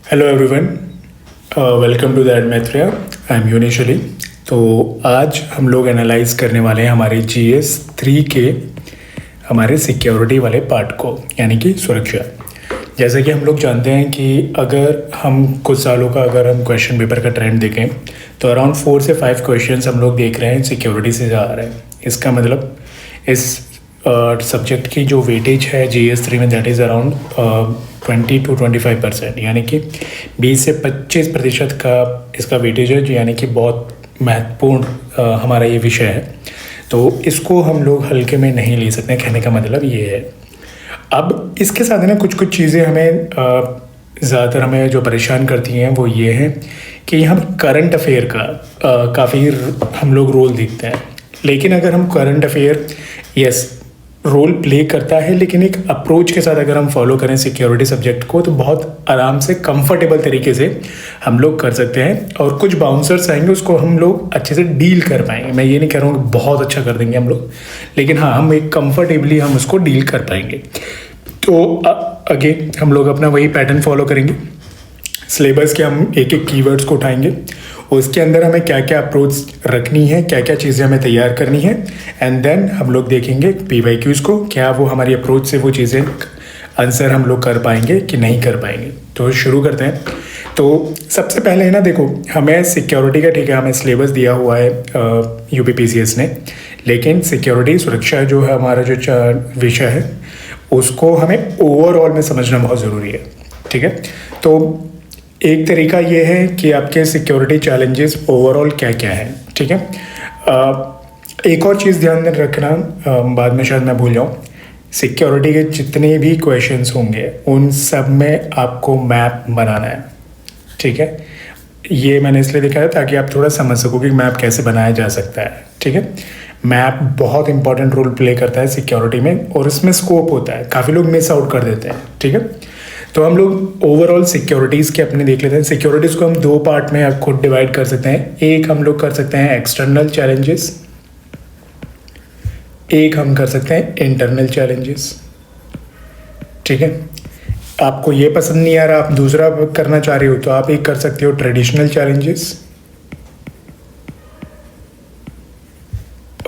Hello everyone, welcome to the एडमेथ्रिया। I am Yunish Ali. तो आज हम लोग एनालाइज करने वाले हैं हमारे GS 3 के हमारे सिक्योरिटी वाले पार्ट को, यानी कि सुरक्षा। जैसा कि हम लोग जानते हैं कि अगर हम कुछ सालों का अगर हम क्वेश्चन पेपर का ट्रेंड देखें तो अराउंड 4 से 5 क्वेश्चंस हम लोग देख रहे हैं सिक्योरिटी से आ रहे हैं। इसका मतलब इस सब्जेक्ट की जो वेटेज है GS 3 में दैट इज़ अराउंड 20 to 25%, यानी कि 20 से 25% का इसका वेटेज है, यानी कि बहुत महत्वपूर्ण हमारा ये विषय है। तो इसको हम लोग हल्के में नहीं ले सकते, कहने का मतलब ये है। अब इसके साथ ना कुछ कुछ चीज़ें हमें ज़्यादातर हमें जो परेशान करती हैं वो ये हैं कि हम करंट अफेयर का काफ़ी हम लोग रोल देखते हैं। लेकिन अगर हम current affairs role play करता है, लेकिन एक अप्रोच के साथ अगर हम फॉलो करें सिक्योरिटी सब्जेक्ट को तो बहुत आराम से कंफर्टेबल तरीके से हम लोग कर सकते हैं। और कुछ बाउंसर्स आएंगे उसको हम लोग अच्छे से डील कर पाएंगे। मैं ये नहीं कह रहा हूँ कि बहुत अच्छा कर देंगे हम लोग, लेकिन हाँ, हम एक कंफर्टेबली हम उसको डील कर पाएंगे। तो अगेन हम लोग अपना वही पैटर्न फॉलो करेंगे। सिलेबस के हम एक एक कीवर्ड्स को उठाएंगे, उसके अंदर हमें क्या क्या अप्रोच रखनी है, क्या क्या चीज़ें हमें तैयार करनी है, एंड देन हम लोग देखेंगे PYQs को, क्या वो हमारी अप्रोच से वो चीज़ें आंसर हम लोग कर पाएंगे कि नहीं कर पाएंगे। तो शुरू करते हैं। तो सबसे पहले है ना, देखो हमें सिक्योरिटी का ठीक है, हमें सिलेबस दिया हुआ है UPPCS ने, लेकिन सिक्योरिटी सुरक्षा जो है हमारा जो विषय है उसको हमें ओवरऑल में समझना बहुत ज़रूरी है। ठीक है, तो एक तरीका ये है कि आपके सिक्योरिटी चैलेंजेस ओवरऑल क्या क्या है। ठीक है, एक और चीज़ ध्यान में रखना, बाद में शायद मैं भूल जाऊँ, सिक्योरिटी के जितने भी क्वेश्चंस होंगे उन सब में आपको मैप बनाना है। ठीक है, ये मैंने इसलिए दिखाया ताकि आप थोड़ा समझ सको कि मैप कैसे बनाया जा सकता है। ठीक है, मैप बहुत इंपॉर्टेंट रोल प्ले करता है सिक्योरिटी में, और इसमें स्कोप होता है, काफ़ी लोग मिस आउट कर देते हैं। ठीक है, तो हम लोग ओवरऑल सिक्योरिटीज़ के अपने देख लेते हैं। सिक्योरिटीज़ को हम 2 पार्ट में खुद डिवाइड कर सकते हैं। एक हम लोग कर सकते हैं एक्सटर्नल चैलेंजेस, एक हम कर सकते हैं इंटरनल चैलेंजेस। ठीक है, आपको ये पसंद नहीं आ रहा, आप दूसरा करना चाह रहे हो तो आप एक कर सकते हो ट्रेडिशनल चैलेंजेस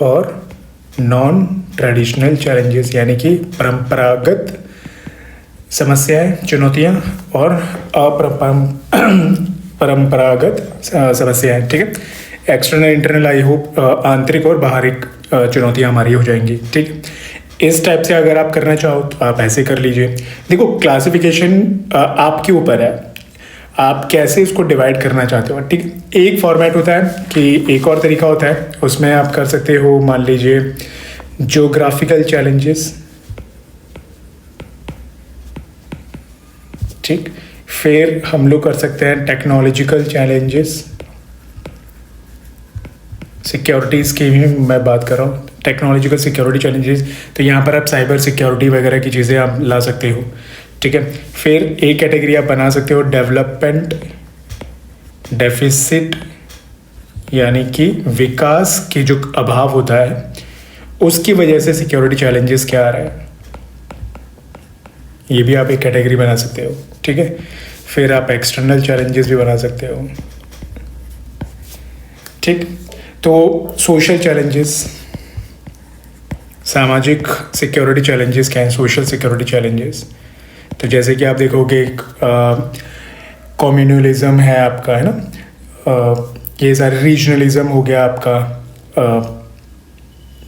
और नॉन ट्रेडिशनल चैलेंजेस, यानी कि परंपरागत समस्याएं, चुनौतियां और परंपरागत समस्याएं। ठीक है, एक्सटर्नल इंटरनल आई होप आंतरिक और बाहरी चुनौतियां हमारी हो जाएंगी। ठीक, इस टाइप से अगर आप करना चाहो तो आप ऐसे कर लीजिए। देखो क्लासिफिकेशन आपके ऊपर है, आप कैसे इसको डिवाइड करना चाहते हो। ठीक, एक फॉर्मेट होता है कि एक और तरीका होता है, उसमें आप कर सकते हो, मान लीजिए ज्योग्राफिकल चैलेंजेस। ठीक, फिर हम लोग कर सकते हैं टेक्नोलॉजिकल चैलेंजेस। सिक्योरिटीज़ की भी मैं बात कर रहा हूँ, टेक्नोलॉजिकल सिक्योरिटी चैलेंजेस। तो यहाँ पर आप साइबर सिक्योरिटी वगैरह की चीज़ें आप ला सकते हो। ठीक है, फिर एक कैटेगरी आप बना सकते हो डेवलपमेंट डेफिसिट, यानी कि विकास की जो अभाव होता है उसकी वजह से सिक्योरिटी चैलेंजेस क्या आ रहा है, ये भी आप एक कैटेगरी बना सकते हो। ठीक है, फिर आप एक्सटर्नल चैलेंजेस भी बना सकते हो। ठीक, तो सोशल चैलेंजेस, सामाजिक सिक्योरिटी चैलेंजेस क्या है, सोशल सिक्योरिटी चैलेंजेस। तो जैसे कि आप देखोगे कम्युनलिज्म है आपका, है ना, ये सारे रीजनलिज्म हो गया आपका,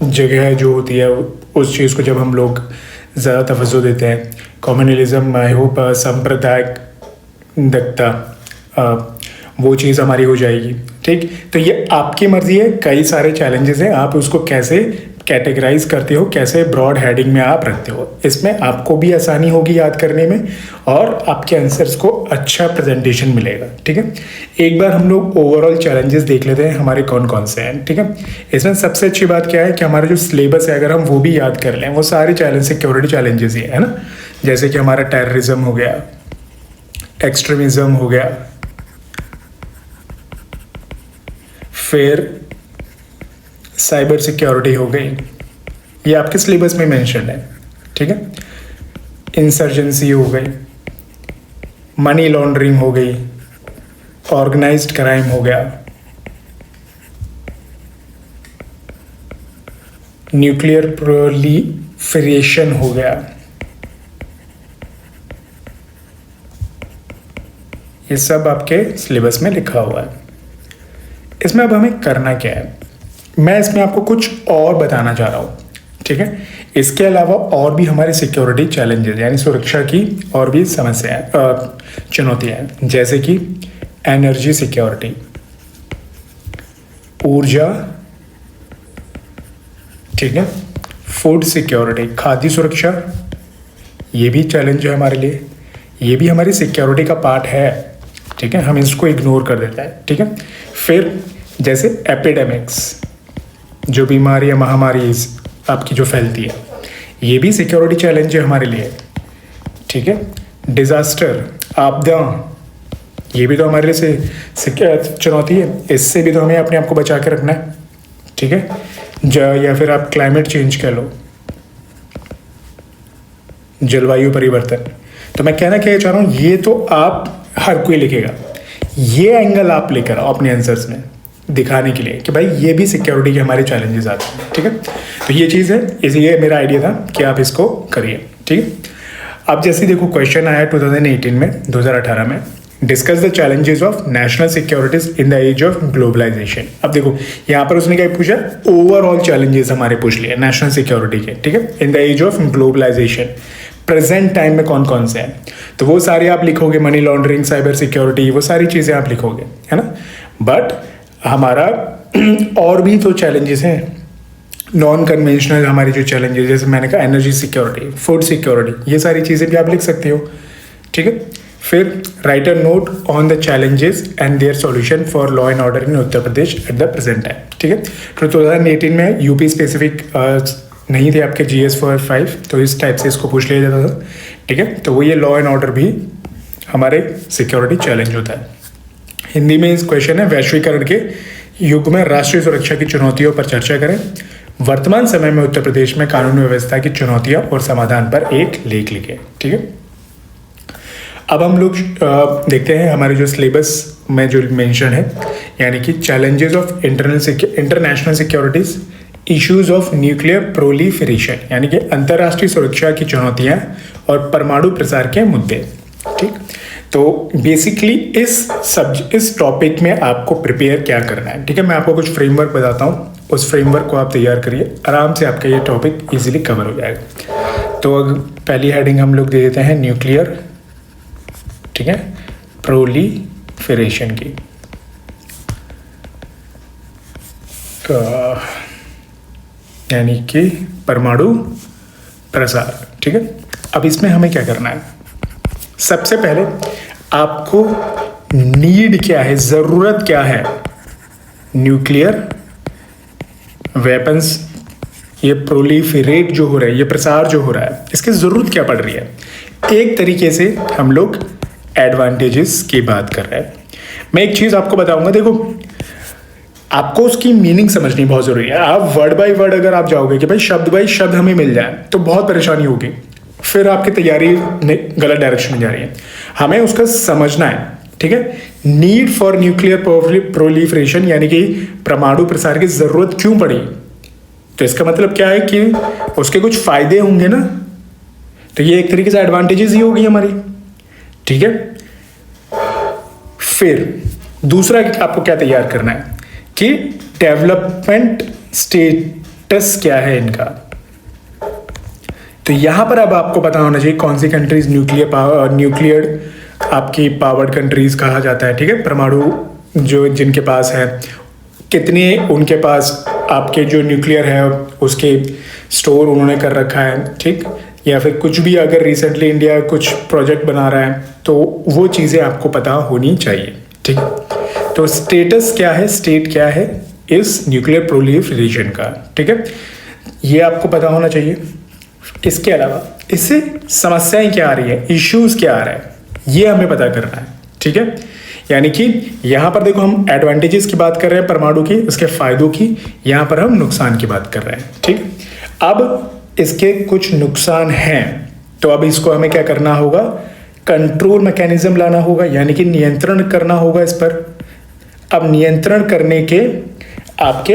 जगह जो होती है उस चीज़ को जब हम लोग ज़्यादा तवज्जो देते हैं, कम्युनलिज्म आई होप सांप्रदायिक दत्ता, वो चीज़ हमारी हो जाएगी। ठीक, तो ये आपकी मर्जी है, कई सारे चैलेंजेस हैं, आप उसको कैसे कैटेगराइज करते हो, कैसे ब्रॉड हेडिंग में आप रखते हो, इसमें आपको भी आसानी होगी याद करने में और आपके आंसर्स को अच्छा प्रेजेंटेशन मिलेगा। ठीक है, एक बार हम लोग ओवरऑल चैलेंजेस देख लेते हैं हमारे कौन कौन से हैं। ठीक है, इसमें सबसे अच्छी बात क्या है कि हमारा जो सिलेबस है अगर हम वो भी याद कर लें, वो सारे चैलेंज सिक्योरिटी चैलेंजेस ही है ना। जैसे कि हमारा टेररिज्म हो गया, एक्सट्रीमिज्म हो गया, फिर साइबर सिक्योरिटी हो गई, ये आपके सिलेबस में मेंशन है। ठीक है, इंसर्जेंसी हो गई, मनी लॉन्ड्रिंग हो गई, ऑर्गेनाइज्ड क्राइम हो गया, न्यूक्लियर प्रोलिफरेशन हो गया, ये सब आपके सिलेबस में लिखा हुआ है। इसमें अब हमें करना क्या है, मैं इसमें आपको कुछ और बताना चाह रहा हूँ, ठीक है। इसके अलावा और भी हमारे सिक्योरिटी चैलेंजेस यानी सुरक्षा की और भी समस्याएं चुनौतियां हैं, जैसे कि एनर्जी सिक्योरिटी, ऊर्जा, ठीक है, फूड सिक्योरिटी, खाद्य सुरक्षा, ये भी चैलेंज है हमारे लिए, ये भी हमारी सिक्योरिटी का पार्ट है, ठीक है, हम इसको इग्नोर कर देते हैं, ठीक है। फिर जैसे एपिडेमिक्स, जो बीमारी महामारी आपकी जो फैलती है, ये भी सिक्योरिटी चैलेंज है हमारे लिए, ठीक है। डिजास्टर, आपदा, ये भी तो हमारे लिए से चुनौती है, इससे भी तो हमें अपने आप को बचा के रखना है, ठीक है। या फिर आप क्लाइमेट चेंज कह लो, जलवायु परिवर्तन। तो मैं कहना क्या चाह रहा हूँ, ये तो आप हर कोई लिखेगा, ये एंगल आप लेकर आओ अपने आंसर्स में दिखाने के लिए कि भाई ये भी सिक्योरिटी के हमारे चैलेंजेस आते हैं, ठीक है। तो ये चीज़ है, इसलिए मेरा आइडिया था कि आप इसको करिए, ठीक है। अब जैसे देखो क्वेश्चन आया 2018 में, 2018 में, discuss the challenges of national securities in the age of globalisation. अब देखो यहाँ पर उसने क्या पूछा, ओवरऑल चैलेंजेस हमारे पूछ लिए नेशनल सिक्योरिटी के, ठीक है, in the age of globalisation, present time में कौन कौन से हैं। तो वो सारे आप लिखोगे, मनी लॉन्ड्रिंग, साइबर सिक्योरिटी, वो सारी चीज़ें आप लिखोगे, है ना। बट हमारा और भी तो चैलेंजेस हैं, नॉन कन्वेंशनल हमारी जो चैलेंजेस, जैसे मैंने कहा एनर्जी सिक्योरिटी, फूड सिक्योरिटी, ये सारी चीज़ें भी आप लिख सकते हो, ठीक है। फिर right a note on the challenges and their solution for law and order in Uttar Pradesh at the present time, ठीक है। तो 2018 में यूपी स्पेसिफिक नहीं थे आपके GS 4-5, तो इस टाइप से इसको पूछ लिया जाता था, ठीक है। तो वो ये लॉ एंड ऑर्डर भी हमारे सिक्योरिटी चैलेंज होता है। हिंदी में इस क्वेश्चन है, वैश्वीकरण के युग में राष्ट्रीय सुरक्षा की चुनौतियों पर चर्चा करें, वर्तमान समय में उत्तर प्रदेश में कानून व्यवस्था की चुनौतियां और समाधान पर एक लेख लिखें, ठीक है। अब हम लोग देखते हैं हमारे जो सिलेबस में जो मेंशन है, यानी कि challenges of international securities, issues of nuclear proliferation, यानी कि अंतर्राष्ट्रीय सुरक्षा की चुनौतियां और परमाणु प्रसार के मुद्दे, ठीक। तो बेसिकली इस टॉपिक में आपको प्रिपेयर क्या करना है, ठीक है। मैं आपको कुछ फ्रेमवर्क बताता हूँ, उस फ्रेमवर्क को आप तैयार करिए, आराम से आपका ये टॉपिक इजीली कवर हो जाएगा। तो पहली हेडिंग हम लोग दे देते हैं न्यूक्लियर, ठीक है, प्रोलिफरेशन की। यानी कि परमाणु प्रसार, ठीक है। अब इसमें हमें क्या करना है, सबसे पहले आपको नीड क्या है, ज़रूरत क्या है न्यूक्लियर वेपन्स, ये प्रोलिफरेट जो हो रहा है, ये प्रसार जो हो रहा है, इसकी ज़रूरत क्या पड़ रही है। एक तरीके से हम लोग एडवांटेजेस की बात कर रहे हैं। मैं एक चीज़ आपको बताऊंगा, देखो आपको उसकी मीनिंग समझनी बहुत ज़रूरी है। आप वर्ड बाय वर्ड अगर आप जाओगे कि भाई शब्द बाय शब्द हमें मिल जाए, तो बहुत परेशानी होगी, फिर आपकी तैयारी गलत डायरेक्शन में जा रही है। हमें उसका समझना है, ठीक है। नीड फॉर न्यूक्लियर प्रोलिफरेशन, यानी कि परमाणु प्रसार की ज़रूरत क्यों पड़ी, तो इसका मतलब क्या है कि उसके कुछ फ़ायदे होंगे ना, तो ये एक तरीके से एडवांटेजेस ही होगी हमारी, ठीक है। फिर दूसरा आपको क्या तैयार करना है कि डेवलपमेंट स्टेटस क्या है इनका। तो यहां पर अब आपको पता होना चाहिए कौन सी कंट्रीज न्यूक्लियर आपकी पावर्ड कंट्रीज कहा जाता है, ठीक है। परमाणु जो जिनके पास है, कितने उनके पास आपके जो न्यूक्लियर है उसके स्टोर उन्होंने कर रखा है, ठीक। या फिर कुछ भी अगर रिसेंटली इंडिया कुछ प्रोजेक्ट बना रहा है तो वो चीज़ें आपको पता होनी चाहिए, ठीक। तो स्टेटस क्या है, स्टेट क्या है इस न्यूक्लियर प्रोलिफरेशन का, ठीक है, ये आपको पता होना चाहिए। इसके अलावा इससे समस्याएं क्या आ रही है, इश्यूज क्या आ रहा है, ये हमें पता करना है, ठीक है। यानी कि यहाँ पर देखो हम एडवांटेजेस की बात कर रहे हैं परमाणु की, उसके फायदों की, यहाँ पर हम नुकसान की बात कर रहे हैं, ठीक। अब इसके कुछ नुकसान हैं, तो अब इसको हमें क्या करना होगा, कंट्रोल मैकेनिज्म लाना होगा, यानी कि नियंत्रण करना होगा इस पर। अब नियंत्रण करने के आपके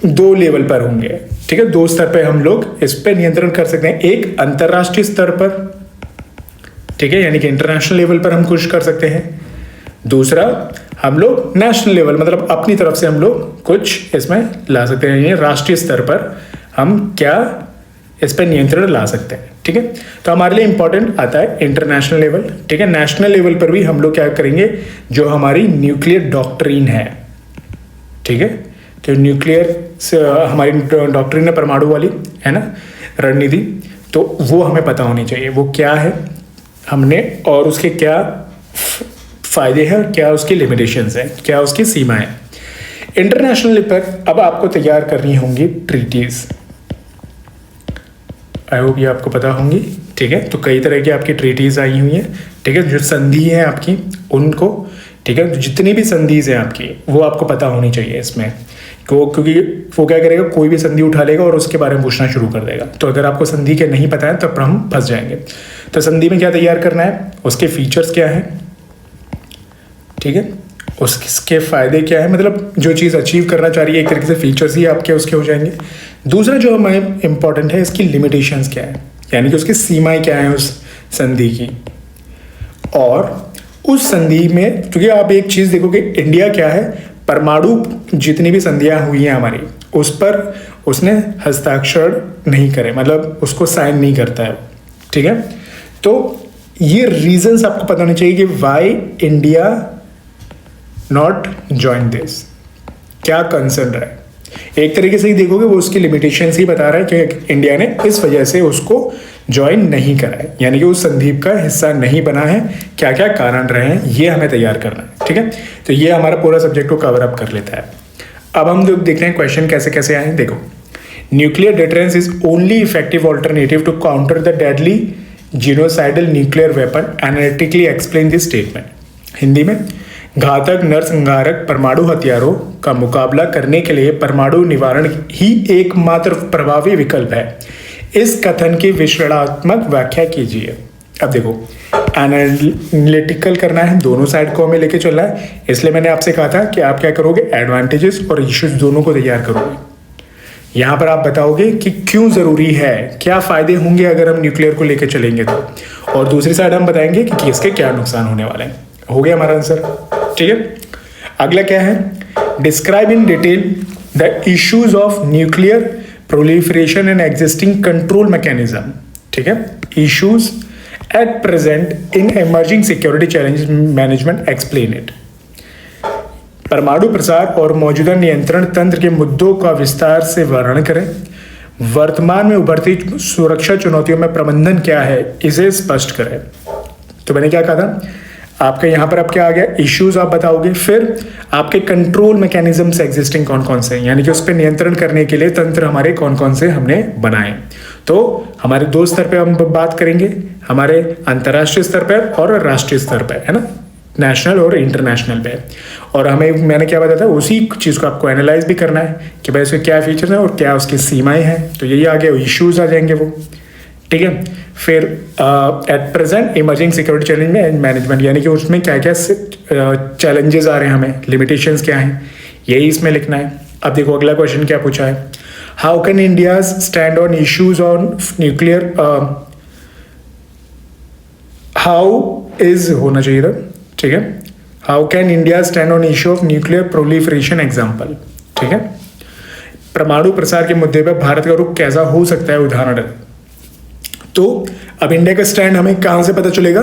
दो लेवल पर होंगे, ठीक है, दो स्तर पे हम लोग इस पे नियंत्रण कर सकते हैं। एक अंतरराष्ट्रीय स्तर पर, ठीक है, यानी कि इंटरनेशनल लेवल पर हम कुछ कर सकते हैं। दूसरा हम लोग नेशनल लेवल, मतलब अपनी तरफ से हम लोग कुछ इसमें ला सकते हैं, राष्ट्रीय स्तर पर हम क्या इस पर नियंत्रण ला सकते हैं, ठीक है। तो हमारे लिए इंपॉर्टेंट आता है इंटरनेशनल लेवल, ठीक है। नेशनल लेवल पर भी हम लोग क्या करेंगे, जो हमारी न्यूक्लियर डॉक्ट्रिन है, ठीक है, तो न्यूक्लियर से हमारी डॉक्ट्रिन है परमाणु वाली, है ना, रणनीति, तो वो हमें पता होनी चाहिए वो क्या है हमने, और उसके क्या फायदे हैं, क्या उसकी लिमिटेशंस हैं, क्या उसकी सीमाएं हैं। इंटरनेशनल पर अब आपको तैयार करनी होंगी ट्रीटीज, आई होप ये आपको पता होंगी, ठीक है। तो कई तरह की आपकी ट्रीटीज आई हुई हैं, ठीक है, जो संधि है आपकी उनको, ठीक है, जितनी भी संधिज हैं आपकी वो आपको पता होनी चाहिए इसमें, क्योंकि वो क्या करेगा, कोई भी संधि उठा लेगा और उसके बारे में पूछना शुरू कर देगा। तो अगर आपको संधि के नहीं पता है तब हम फंस जाएंगे। तो संधि में क्या तैयार करना है, उसके फीचर्स क्या है, ठीक है, उसके फायदे क्या है, मतलब जो चीज़ अचीव करना चाह रही है एक तरीके से फीचर्स ही आपके उसके हो जाएंगे। दूसरा जो हमें इंपॉर्टेंट है, इसकी लिमिटेशंस क्या है, यानी कि उसकी सीमाएं क्या है उस संधि की। और उस संधि में, क्योंकि आप एक चीज़ देखोगे, इंडिया क्या है, परमाणु जितनी भी संधियां हुई हैं हमारी, उस पर उसने हस्ताक्षर नहीं करे, मतलब उसको साइन नहीं करता है, ठीक है। तो ये रीजंस आपको पता होने चाहिए कि why India not join this, क्या कंसर्न रहा है। एक तरीके से ही देखोगे वो उसकी लिमिटेशंस ही बता रहा है कि इंडिया ने इस वजह से उसको ज्वाइन नहीं करा है, यानी कि उस संधि का हिस्सा नहीं बना है, क्या क्या कारण रहे हैं ये हमें तैयार करना है, ठीक है। तो ये हमारा पूरा सब्जेक्ट को कवर अप कर लेता है। अब हम लोग देख रहे हैं क्वेश्चन कैसे कैसे आए हैं। देखो, nuclear deterrence is only effective alternative to counter the deadly genocidal nuclear weapon, analytically explain this statement. Hindi में, घातक नरसंहारक परमाणु हथियारों का मुकाबला करने के लिए परमाणु निवारण ही एकमात्र प्रभावी विकल्प है। इस कथन की विश्लेषणात्मक व्याख्या कीजिए। अब देखो, एनालिटिकल करना है, दोनों साइड को हमें लेके चलना है, इसलिए मैंने आपसे कहा था कि आप क्या करोगे, एडवांटेजेस और इश्यूज दोनों को तैयार करोगे। यहाँ पर आप बताओगे कि क्यों जरूरी है, क्या फायदे होंगे अगर हम न्यूक्लियर को लेके चलेंगे तो, और दूसरी साइड हम बताएंगे कि इसके क्या नुकसान होने वाले हैं। हो गया हमारा आंसर, ठीक है। अगला क्या है, describe in detail the issues of nuclear proliferation and existing control mechanism, ठीक है, issues at present in emerging security challenges management, explain it. परमाणु प्रसार और मौजूदा नियंत्रण तंत्र के मुद्दों का विस्तार से वर्णन करें। वर्तमान में उभरती सुरक्षा चुनौतियों में प्रबंधन क्या है, इसे स्पष्ट करें। तो मैंने क्या कहा था, आपका यहाँ पर अब क्या आ गया, इश्यूज आप बताओगे, फिर आपके कंट्रोल मैकेनिज्म्स एग्जिस्टिंग कौन कौन से हैं, यानी कि उस पर नियंत्रण करने के लिए तंत्र हमारे कौन कौन से हमने बनाए। तो हमारे दो स्तर पे हम बात करेंगे, हमारे अंतर्राष्ट्रीय स्तर पर और राष्ट्रीय स्तर पर, है ना, नेशनल और इंटरनेशनल पे। और हमें, मैंने क्या बताया था, उसी चीज़ को आपको एनालाइज भी करना है कि भाई इसके क्या फीचर्स हैं और क्या उसकी सीमाएं हैं। तो यही आ गया, इश्यूज आ जाएंगे वो, ठीक है। फिर at present emerging security challenge में मैनेजमेंट, यानी कि उसमें क्या क्या चैलेंजेस आ रहे हैं, हमें लिमिटेशंस क्या हैं, यही इसमें लिखना है। अब देखो अगला क्वेश्चन क्या पूछा है, how can India stand on issues on nuclear, how is होना चाहिए था, ठीक है, how can India stand on issue of nuclear proliferation example, ठीक है। परमाणु प्रसार के मुद्दे पर भारत का रुख कैसा हो सकता है, उदाहरण। तो अब इंडिया का स्टैंड हमें कहाँ से पता चलेगा,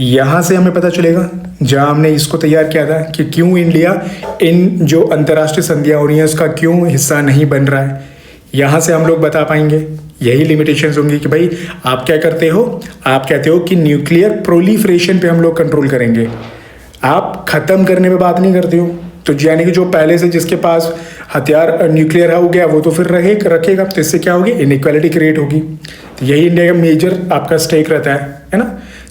यहाँ से हमें पता चलेगा जहाँ हमने इसको तैयार किया था कि क्यों इंडिया इन जो अंतर्राष्ट्रीय संधियाँ हो रही हैं उसका क्यों हिस्सा नहीं बन रहा है। यहाँ से हम लोग बता पाएंगे, यही लिमिटेशंस होंगी कि भाई आप क्या करते हो, आप कहते हो कि न्यूक्लियर प्रोलिफरेशन पे हम लोग कंट्रोल करेंगे, आप खत्म करने पे बात नहीं करते हो। तो यानी कि जो पहले से जिसके पास हथियार न्यूक्लियर हो गया वो तो फिर रखेगा, तो इससे क्या होगी, इनइक्वालिटी क्रिएट होगी। तो यही इंडिया का मेजर आपका स्टेक रहता है ना।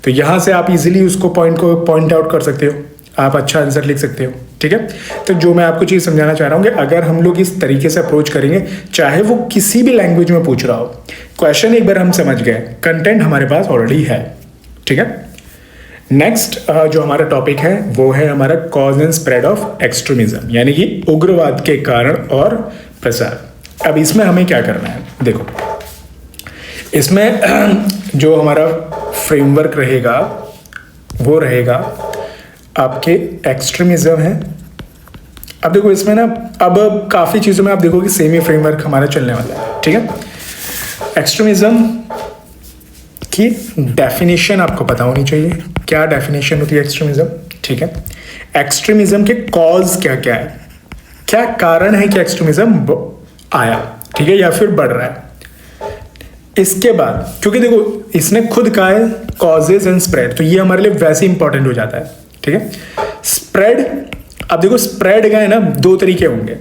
तो यहाँ से आप इजीली उसको पॉइंट आउट कर सकते हो, आप अच्छा आंसर लिख सकते हो, ठीक है। तो जो मैं आपको चीज़ समझाना चाह रहा हूँ कि अगर हम लोग इस तरीके से अप्रोच करेंगे, चाहे वो किसी भी लैंग्वेज में पूछ रहा हो, क्वेश्चन एक बार हम समझ गए, कंटेंट हमारे पास ऑलरेडी है, ठीक है। नेक्स्ट जो हमारा टॉपिक है वो है हमारा cause and spread of extremism, यानी कि उग्रवाद के कारण और प्रसार। अब इसमें हमें क्या करना है, देखो इसमें जो हमारा फ्रेमवर्क रहेगा वो रहेगा आपके एक्सट्रीमिज्म है। अब देखो इसमें ना, अब काफ़ी चीज़ों में आप देखो कि सेम ही फ्रेमवर्क हमारा चलने वाला है, ठीक है। एक्सट्रीमिज्म की डेफिनेशन आपको पता होनी चाहिए, क्या डेफिनेशन होती है एक्सट्रीमिज्म, ठीक है। एक्सट्रीमिज्म के कॉज क्या क्या है, क्या कारण है कि एक्सट्रीमिज्म आया, ठीक है, या फिर बढ़ रहा है। इसके बाद क्योंकि देखो इसने खुद कहा है कॉजेज एंड स्प्रेड, तो ये हमारे लिए वैसे इंपॉर्टेंट हो जाता है, ठीक है। स्प्रेड, अब देखो स्प्रेड का है ना दो तरीके होंगे,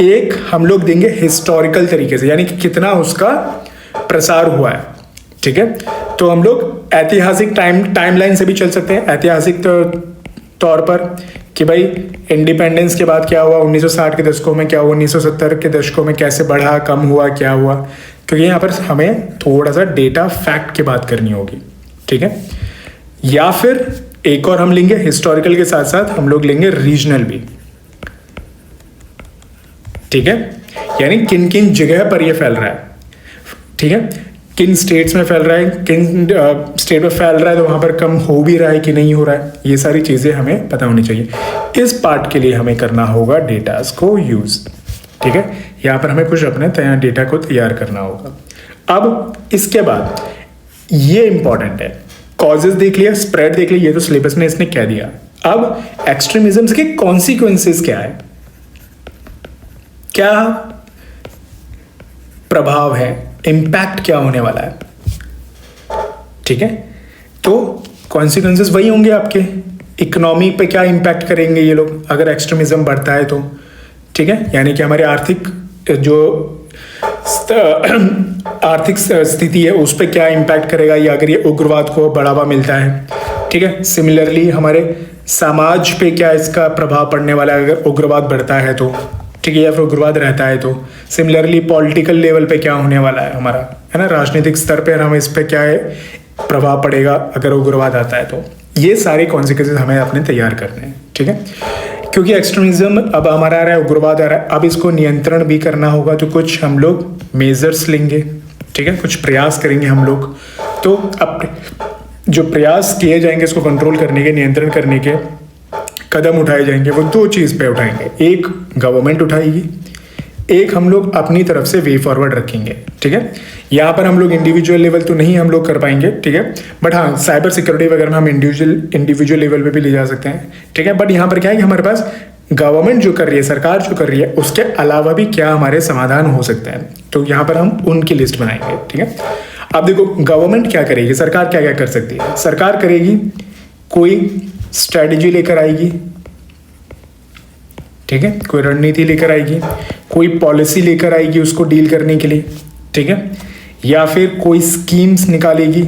एक हम लोग देंगे हिस्टोरिकल तरीके से, यानी कि कितना उसका प्रसार हुआ है, ठीक है। तो हम लोग ऐतिहासिक टाइमलाइन से भी चल सकते हैं, ऐतिहासिक तौर पर कि भाई इंडिपेंडेंस के बाद क्या हुआ, 1960 के दशकों में क्या हुआ, 1970 के दशकों में कैसे बढ़ा, कम हुआ, क्या हुआ, क्योंकि यहाँ पर हमें थोड़ा सा डेटा फैक्ट की बात करनी होगी, ठीक है। या फिर एक और हम लेंगे हिस्टोरिकल के साथ साथ हम लोग लेंगे रीजनल भी, ठीक है, यानी किन किन जगह पर ये फैल रहा है, ठीक है, किन स्टेट्स में फैल रहा है, किन स्टेट में फैल रहा है तो वहाँ पर कम हो भी रहा है कि नहीं हो रहा है, ये सारी चीज़ें हमें पता होनी चाहिए। इस पार्ट के लिए हमें करना होगा डेटास को यूज़, ठीक है। यहाँ पर हमें कुछ अपने डेटा को तैयार करना होगा। अब इसके बाद ये इंपॉर्टेंट है, कॉजेज देख लिया, स्प्रेड देख लिया, ये तो सिलेबस में इसने कह दिया। अब एक्सट्रीमिज्म के कॉन्सिक्वेंसेस क्या है, क्या प्रभाव है, इम्पैक्ट क्या होने वाला है, ठीक है। तो कॉन्सिक्वेंसेस वही होंगे आपके, इकोनॉमी पे क्या इम्पैक्ट करेंगे ये लोग अगर एक्सट्रीमिज्म बढ़ता है तो, ठीक है, यानी कि हमारे आर्थिक जो आर्थिक स्थिति है उस पर क्या इम्पैक्ट करेगा या अगर ये उग्रवाद को बढ़ावा मिलता है, ठीक है। सिमिलरली हमारे समाज पे क्या इसका प्रभाव पड़ने वाला है अगर उग्रवाद बढ़ता है तो, ठीक है, या फिर उग्रवाद रहता है तो। सिमिलरली पॉलिटिकल लेवल पे क्या होने वाला है हमारा, है ना, राजनीतिक स्तर पे हम इस पे क्या है प्रभाव पड़ेगा अगर उग्रवाद आता है तो। ये सारे कॉन्सिक्वेंसेस हमें अपने तैयार करने हैं, ठीक है, क्योंकि एक्सट्रीमिज्म अब हमारा आ रहा है, उग्रवाद आ रहा है, अब इसको नियंत्रण भी करना होगा, तो कुछ हम लोग मेजर्स लेंगे, ठीक है, कुछ प्रयास करेंगे हम लोग। तो अब जो प्रयास किए जाएंगे इसको कंट्रोल करने के, नियंत्रण करने के कदम उठाए जाएंगे, वो दो चीज़ पे उठाएंगे, एक गवर्नमेंट उठाएगी, एक हम लोग अपनी तरफ से वे फॉरवर्ड रखेंगे, ठीक है। यहाँ पर हम लोग इंडिविजुअल लेवल तो नहीं हम लोग कर पाएंगे, ठीक है, बट हाँ साइबर सिक्योरिटी वगैरह में हम इंडिविजुअल लेवल पे भी ले जा सकते हैं, ठीक है। बट यहाँ पर क्या है कि हमारे पास गवर्नमेंट जो कर रही है, सरकार जो कर रही है, उसके अलावा भी क्या हमारे समाधान हो सकते हैं, तो यहाँ पर हम उनकी लिस्ट बनाएंगे, ठीक है। अब देखो गवर्नमेंट क्या करेगी, सरकार क्या क्या कर सकती है, सरकार करेगी कोई स्ट्रैटेजी लेकर आएगी, ठीक है, कोई रणनीति लेकर आएगी, कोई पॉलिसी लेकर आएगी उसको डील करने के लिए, ठीक है, या फिर कोई स्कीम्स निकालेगी,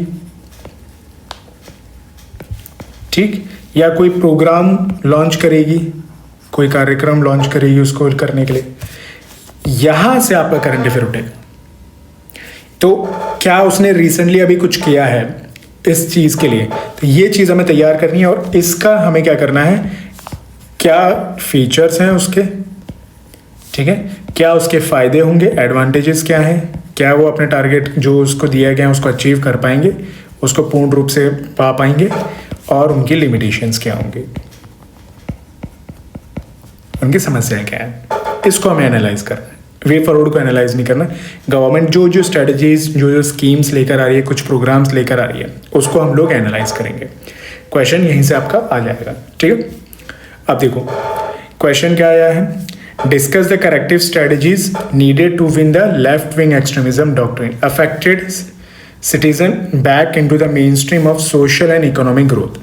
ठीक, या कोई प्रोग्राम लॉन्च करेगी, कोई कार्यक्रम लॉन्च करेगी उसको करने के लिए। यहां से आपका करंट अफेयर उठेगा। तो क्या उसने रिसेंटली अभी कुछ किया है इस चीज के लिए, तो ये चीज हमें तैयार करनी है और इसका हमें क्या करना है, क्या फीचर्स हैं उसके, ठीक है, क्या उसके फायदे होंगे, एडवांटेजेस क्या हैं, क्या वो अपने टारगेट जो उसको दिया गया है उसको अचीव कर पाएंगे, उसको पूर्ण रूप से पा पाएंगे, और उनकी लिमिटेशंस क्या होंगी, उनकी समस्याएं क्या है, इसको हमें एनालाइज करना है। वे फॉरवर्ड को एनालाइज नहीं करना। गवर्नमेंट जो जो स्ट्रेटजीज जो स्कीम्स लेकर आ रही है, कुछ प्रोग्राम्स लेकर आ रही है, उसको हम लोग एनालाइज करेंगे। क्वेश्चन यहीं से आपका आ जाएगा, ठीक है। अब देखो क्वेश्चन क्या आया है, discuss the corrective strategies needed to win the left wing extremism doctrine affected citizen back into the mainstream of social and economic growth.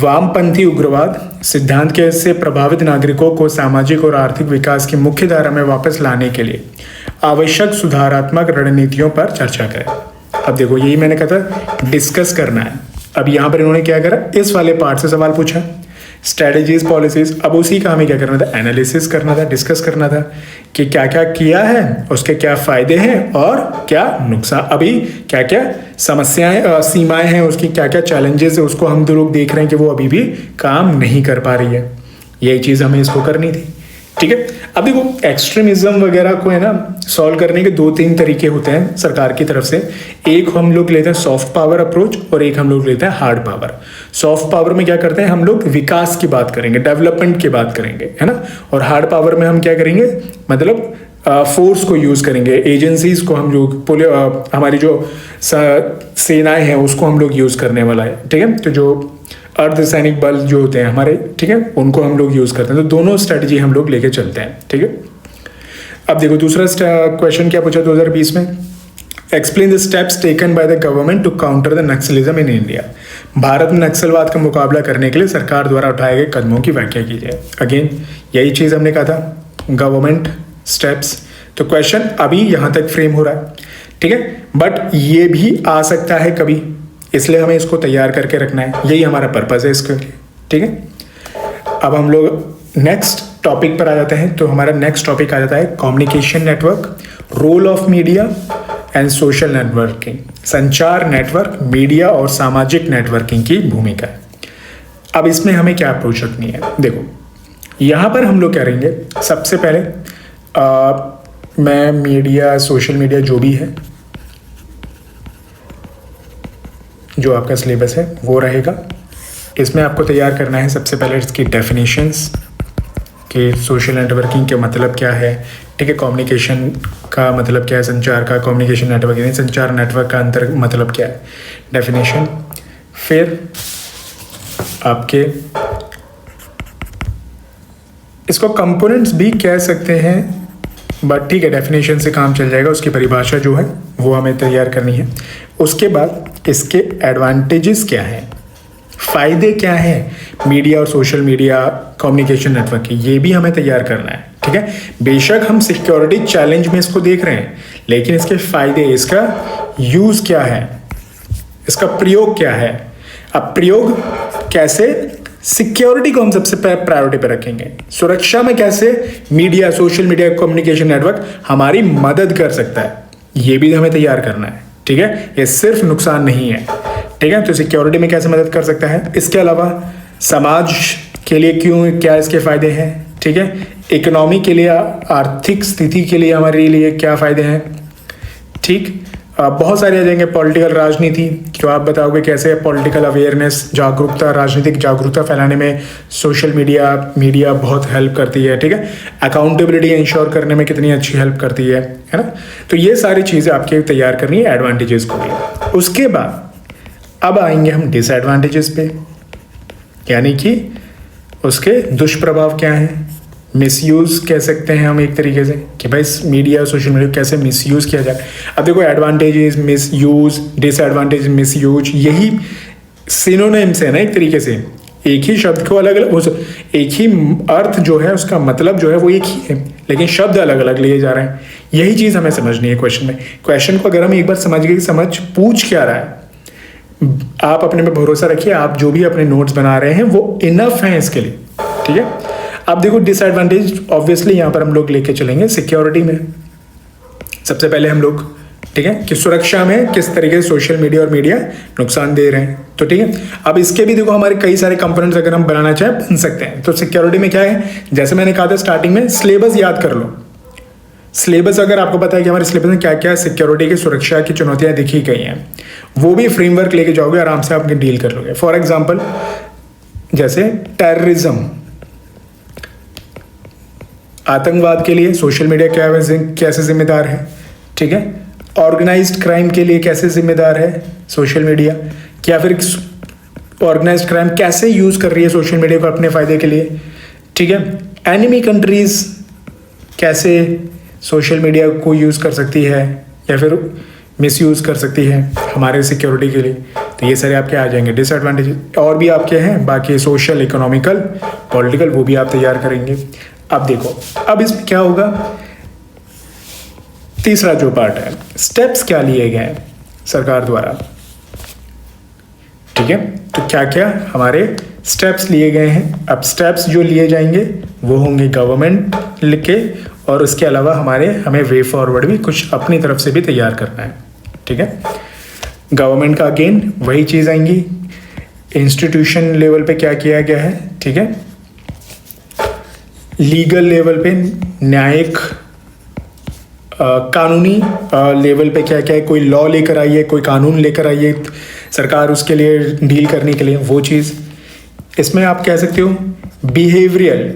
वामपंथी उग्रवाद सिद्धांत के से प्रभावित नागरिकों को सामाजिक और आर्थिक विकास की मुख्य धारा में वापस लाने के लिए आवश्यक सुधारात्मक रणनीतियों पर चर्चा करें। अब देखो यही मैंने कहा था डिस्कस करना है। अब यहाँ पर इन्होंने क्या करा, इस वाले पार्ट से सवाल पूछा स्ट्रेटजीज पॉलिसीज, अब उसी का हमें क्या करना था, एनालिसिस करना था, डिस्कस करना था कि क्या क्या किया है, उसके क्या फायदे हैं और क्या नुकसान, अभी क्या क्या समस्याएं सीमाएं हैं उसकी, क्या क्या चैलेंजेस है, उसको हम लोग देख रहे हैं कि वो अभी भी काम नहीं कर पा रही है। यही चीज़ हमें इसको करनी थी। ठीक है, अब देखो एक्सट्रीमिज्म वगैरह को है ना सॉल्व करने के 2-3 तरीके होते हैं सरकार की तरफ से। एक हम लोग लेते हैं सॉफ्ट पावर अप्रोच और एक हम लोग लेते हैं हार्ड पावर। सॉफ्ट पावर में क्या करते हैं, हम लोग विकास की बात करेंगे, डेवलपमेंट की बात करेंगे, है ना। और हार्ड पावर में हम क्या करेंगे, मतलब फोर्स को यूज करेंगे, एजेंसीज को हम लोग हमारी जो सेनाएं हैं उसको हम लोग यूज करने वाला है। ठीक है, तो जो अर्धसैनिक बल जो होते हैं हमारे, ठीक है, उनको हम लोग यूज करते हैं। तो दोनों स्ट्रेटजी हम लोग लेके चलते हैं। ठीक है, अब देखो दूसरा क्वेश्चन क्या पूछा 2020 में, explain the steps taken by the government to counter the naxalism in India. भारत में नक्सलवाद का मुकाबला करने के लिए सरकार द्वारा उठाए गए कदमों की व्याख्या कीजिए। अगेन यही चीज हमने कहा था, गवर्नमेंट स्टेप्स। तो क्वेश्चन अभी यहां तक फ्रेम हो रहा है। ठीक है, बट ये भी आ सकता है कभी, इसलिए हमें इसको तैयार करके रखना है, यही हमारा पर्पस है इसके लिए। ठीक है, अब हम लोग नेक्स्ट टॉपिक पर आ जाते हैं। तो हमारा नेक्स्ट टॉपिक आ जाता है communication network, role of media and social networking. संचार नेटवर्क, मीडिया और सामाजिक नेटवर्किंग की भूमिका। अब इसमें हमें क्या अप्रोच रखनी है, देखो यहां पर हम लोग क्या करेंगे, सबसे पहले मैं मीडिया, सोशल मीडिया जो भी है, जो आपका सिलेबस है वो रहेगा। इसमें आपको तैयार करना है सबसे पहले इसकी डेफिनेशंस कि सोशल नेटवर्किंग के मतलब क्या है। ठीक है, कम्युनिकेशन का मतलब क्या है, संचार का, कम्युनिकेशन नेटवर्क यानी संचार नेटवर्क का अंतर मतलब क्या है, डेफिनेशन। फिर आपके इसको कंपोनेंट्स भी कह सकते हैं, बट ठीक है डेफिनेशन से काम चल जाएगा। उसकी परिभाषा जो है वो हमें तैयार करनी है। उसके बाद इसके एडवांटेजेस क्या हैं, फायदे क्या हैं मीडिया और सोशल मीडिया कम्युनिकेशन नेटवर्क के, ये भी हमें तैयार करना है। ठीक है, बेशक हम सिक्योरिटी चैलेंज में इसको देख रहे हैं, लेकिन इसके फायदे, इसका यूज क्या है, इसका प्रयोग क्या है। अब प्रयोग कैसे, सिक्योरिटी को हम सबसे प्रायोरिटी पर रखेंगे, सुरक्षा में कैसे media, social media communication network हमारी मदद कर सकता है, ये भी हमें तैयार करना है। ठीक है, ये सिर्फ नुकसान नहीं है। ठीक है, तो सिक्योरिटी में कैसे मदद कर सकता है, इसके अलावा समाज के लिए क्यों, क्या इसके फायदे हैं। ठीक है, इकोनॉमी के लिए, आर्थिक स्थिति के लिए हमारे लिए क्या फायदे हैं। ठीक, बहुत सारे आ जाएंगे, पॉलिटिकल राजनीति, जो आप बताओगे कैसे पॉलिटिकल अवेयरनेस, जागरूकता, राजनीतिक जागरूकता फैलाने में सोशल मीडिया बहुत हेल्प करती है। ठीक है, अकाउंटेबिलिटी इंश्योर करने में कितनी अच्छी हेल्प करती है ना। तो ये सारी चीज़ें आपके तैयार करनी है एडवांटेजेस को भी। उसके बाद अब आएंगे हम डिसएडवांटेजेस पे, यानी कि उसके दुष्प्रभाव क्या हैं, मिसयूज कह सकते हैं हम एक तरीके से कि भाई मीडिया सोशल मीडिया कैसे मिसयूज किया जाए। अब देखो एडवांटेजेस, मिसयूज, डिसएडवांटेज, मिसयूज, यही सिनोनिम्स है ना एक तरीके से, एक ही शब्द को अलग अलग, एक ही अर्थ जो है उसका मतलब जो है वो एक ही है, लेकिन शब्द अलग अलग लिए जा रहे हैं। यही चीज़ हमें समझनी है क्वेश्चन में। क्वेश्चन को अगर हम एक बार समझ गए, समझ पूछ क्या रहा है, आप अपने में भरोसा रखिए, आप जो भी अपने नोट्स बना रहे हैं वो इनफ हैं इसके लिए। ठीक है, अब देखो डिसएडवांटेज ऑब्वियसली यहाँ पर हम लोग लेके चलेंगे सिक्योरिटी में। सबसे पहले हम लोग, ठीक है, कि सुरक्षा में किस तरीके से सोशल मीडिया और मीडिया नुकसान दे रहे हैं। तो ठीक है, अब इसके भी देखो हमारे कई सारे कंपोनेंट्स अगर हम बनाना चाहें बन सकते हैं। तो सिक्योरिटी में क्या है, जैसे मैंने कहा था स्टार्टिंग में, सिलेबस याद कर लो। सिलेबस अगर आपको पता है कि हमारे सिलेबस में क्या क्या सिक्योरिटी की, सुरक्षा की चुनौतियां दिखी गई हैं, वो भी फ्रेमवर्क लेके जाओगे, आराम से आप डील कर लोगे। फॉर एग्जाम्पल जैसे टेररिज्म, आतंकवाद के लिए सोशल मीडिया कैसे जिम्मेदार है। ठीक है, ऑर्गेनाइज्ड क्राइम के लिए कैसे जिम्मेदार है सोशल मीडिया, या फिर ऑर्गेनाइज्ड क्राइम कैसे यूज कर रही है सोशल मीडिया को अपने फायदे के लिए। ठीक है, एनिमी कंट्रीज कैसे सोशल मीडिया को यूज कर सकती है या फिर मिसयूज कर सकती है हमारे सिक्योरिटी के लिए। तो ये सारे आपके आ जाएंगे डिसएडवांटेज, और भी आपके हैं बाकी सोशल, इकोनॉमिकल, पॉलिटिकल, वो भी आप तैयार करेंगे। अब देखो, अब इसमें क्या होगा, तीसरा जो पार्ट है, स्टेप्स क्या लिए गए सरकार द्वारा। ठीक है, तो क्या क्या हमारे स्टेप्स लिए गए हैं। अब स्टेप्स जो लिए जाएंगे वो होंगे गवर्नमेंट लिख के, और उसके अलावा हमें वे फॉरवर्ड भी कुछ अपनी तरफ से भी तैयार करना है। ठीक है, गवर्नमेंट का अगेन वही चीज़ आएंगी, इंस्टीट्यूशन लेवल पे क्या किया गया है। ठीक है, लीगल लेवल पे, न्यायिक कानूनी लेवल पे क्या क्या है, कोई लॉ लेकर आई है, कोई कानून लेकर आई है सरकार उसके लिए डील करने के लिए, वो चीज़। इसमें आप कह सकते हो बिहेवियरल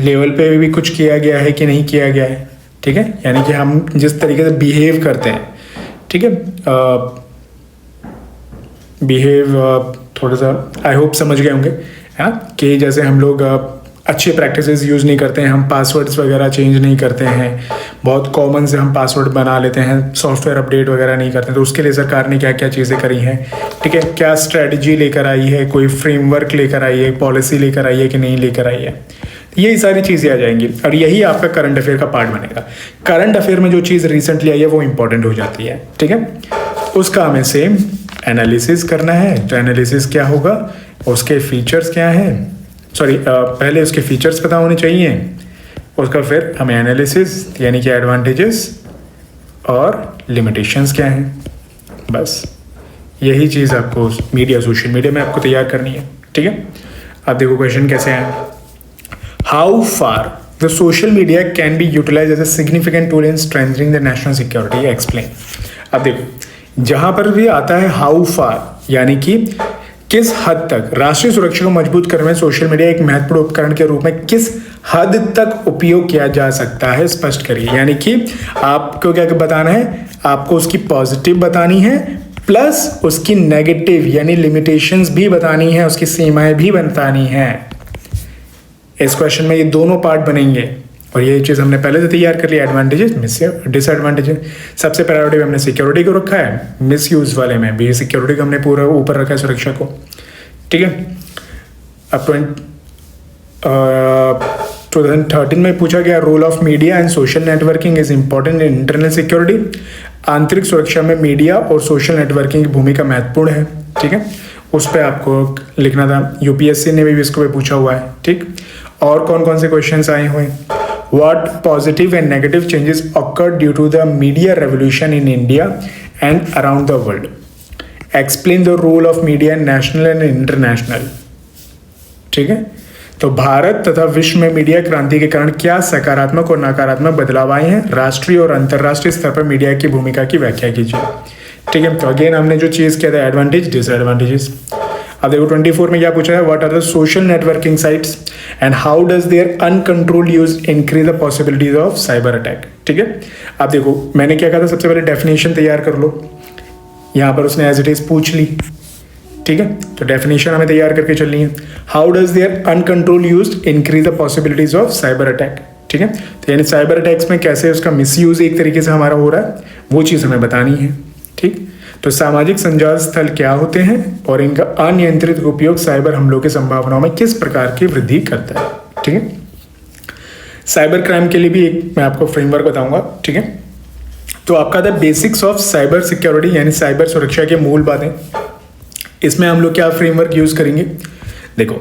लेवल पे भी कुछ किया गया है कि नहीं किया गया है। ठीक है, यानी कि हम जिस तरीके से बिहेव करते हैं, ठीक है, बिहेव थोड़ा सा आई होप समझ गए होंगे, है ना, कि जैसे हम लोग अच्छे प्रैक्टिसेस यूज़ नहीं करते हैं, हम पासवर्ड्स वगैरह चेंज नहीं करते हैं, बहुत कॉमन से हम पासवर्ड बना लेते हैं, सॉफ्टवेयर अपडेट वगैरह नहीं करते, तो उसके लिए सरकार ने क्या क्या चीज़ें करी हैं। ठीक है, क्या स्ट्रेटजी लेकर आई है, कोई फ्रेमवर्क लेकर आई है, पॉलिसी लेकर आई है कि नहीं लेकर आई है, यही सारी चीज़ें आ जाएंगी। और यही आपका करंट अफेयर का पार्ट बनेगा। करंट अफेयर में जो चीज़ रिसेंटली आई है वो इंपॉर्टेंट हो जाती है। ठीक है, उसका हमें सेम एनालिसिस करना है। तो एनालिसिस क्या होगा, उसके फीचर्स क्या हैं, सॉरी पहले उसके फीचर्स पता होने चाहिए, उसका फिर हमें एनालिसिस यानी कि एडवांटेजेस और लिमिटेशंस क्या हैं, बस यही चीज़ आपको मीडिया, सोशल मीडिया में आपको तैयार करनी है। ठीक है, अब देखो क्वेश्चन कैसे हैं। How far the social media can be utilise as a significant tool in strengthening the national security, explain. अब देखो जहाँ पर भी आता है हाउ फार, यानी कि किस हद तक राष्ट्रीय सुरक्षा को मजबूत करने में सोशल मीडिया एक महत्वपूर्ण उपकरण के रूप में किस हद तक उपयोग किया जा सकता है, स्पष्ट करिए। यानी कि आपको क्या बताना है, आपको उसकी पॉजिटिव बतानी है प्लस उसकी नेगेटिव यानी लिमिटेशंस भी बतानी है, उसकी सीमाएं भी बतानी है। इस क्वेश्चन में ये दोनों पार्ट बनेंगे और ये चीज़ हमने पहले से तैयार कर लिया, एडवांटेजेस डिसएडवांटेजेस। सबसे प्रायोरिटी में हमने सिक्योरिटी को रखा है, मिस यूज़ वाले में भी सिक्योरिटी को हमने पूरा ऊपर रखा है, सुरक्षा को। ठीक है, अब 2013 में पूछा गया role of media and social networking is important in internal security. आंतरिक सुरक्षा में मीडिया और सोशल नेटवर्किंग की भूमिका महत्वपूर्ण है। ठीक है, उस पर आपको लिखना था, यूपीएससी ने भी इसको पे पूछा हुआ है। ठीक, और कौन कौन से क्वेश्चंस आए हुए हैं। What positive and negative changes occurred due to the media revolution in India and around the world? Explain the role of media in national and international. ठीक है, तो भारत तथा विश्व में मीडिया क्रांति के कारण क्या सकारात्मक और नकारात्मक बदलाव आए हैं, राष्ट्रीय और अंतर्राष्ट्रीय स्तर पर मीडिया की भूमिका की व्याख्या कीजिए। ठीक है, तो अगेन हमने जो चीज़ किया था एडवांटेज डिसएडवांटेजेस। अब देखो 24 में क्या पूछा है, what are the social networking sites and how does their uncontrolled use increase the possibilities of cyber attack. ठीक है, अब देखो मैंने क्या कहा था, सबसे पहले डेफिनेशन तैयार कर लो, यहाँ पर उसने एज इट इज पूछ ली। ठीक है, तो डेफिनेशन हमें तैयार करके चलनी है। How does their uncontrolled use increase the possibilities of cyber attack. ठीक है, तो यानी साइबर अटैक्स में कैसे उसका मिसयूज एक तरीके से हमारा हो रहा है, वो चीज़ हमें बतानी है। ठीक, तो सामाजिक संजाल स्थल क्या होते हैं और इनका अनियंत्रित उपयोग साइबर हमलों की संभावनाओं में किस प्रकार की वृद्धि करता है। ठीक है, साइबर क्राइम के लिए भी एक मैं आपको फ्रेमवर्क बताऊंगा। ठीक है, तो आपका था बेसिक्स ऑफ साइबर सिक्योरिटी यानी साइबर सुरक्षा के मूल बातें। इसमें हम लोग क्या फ्रेमवर्क यूज करेंगे, देखो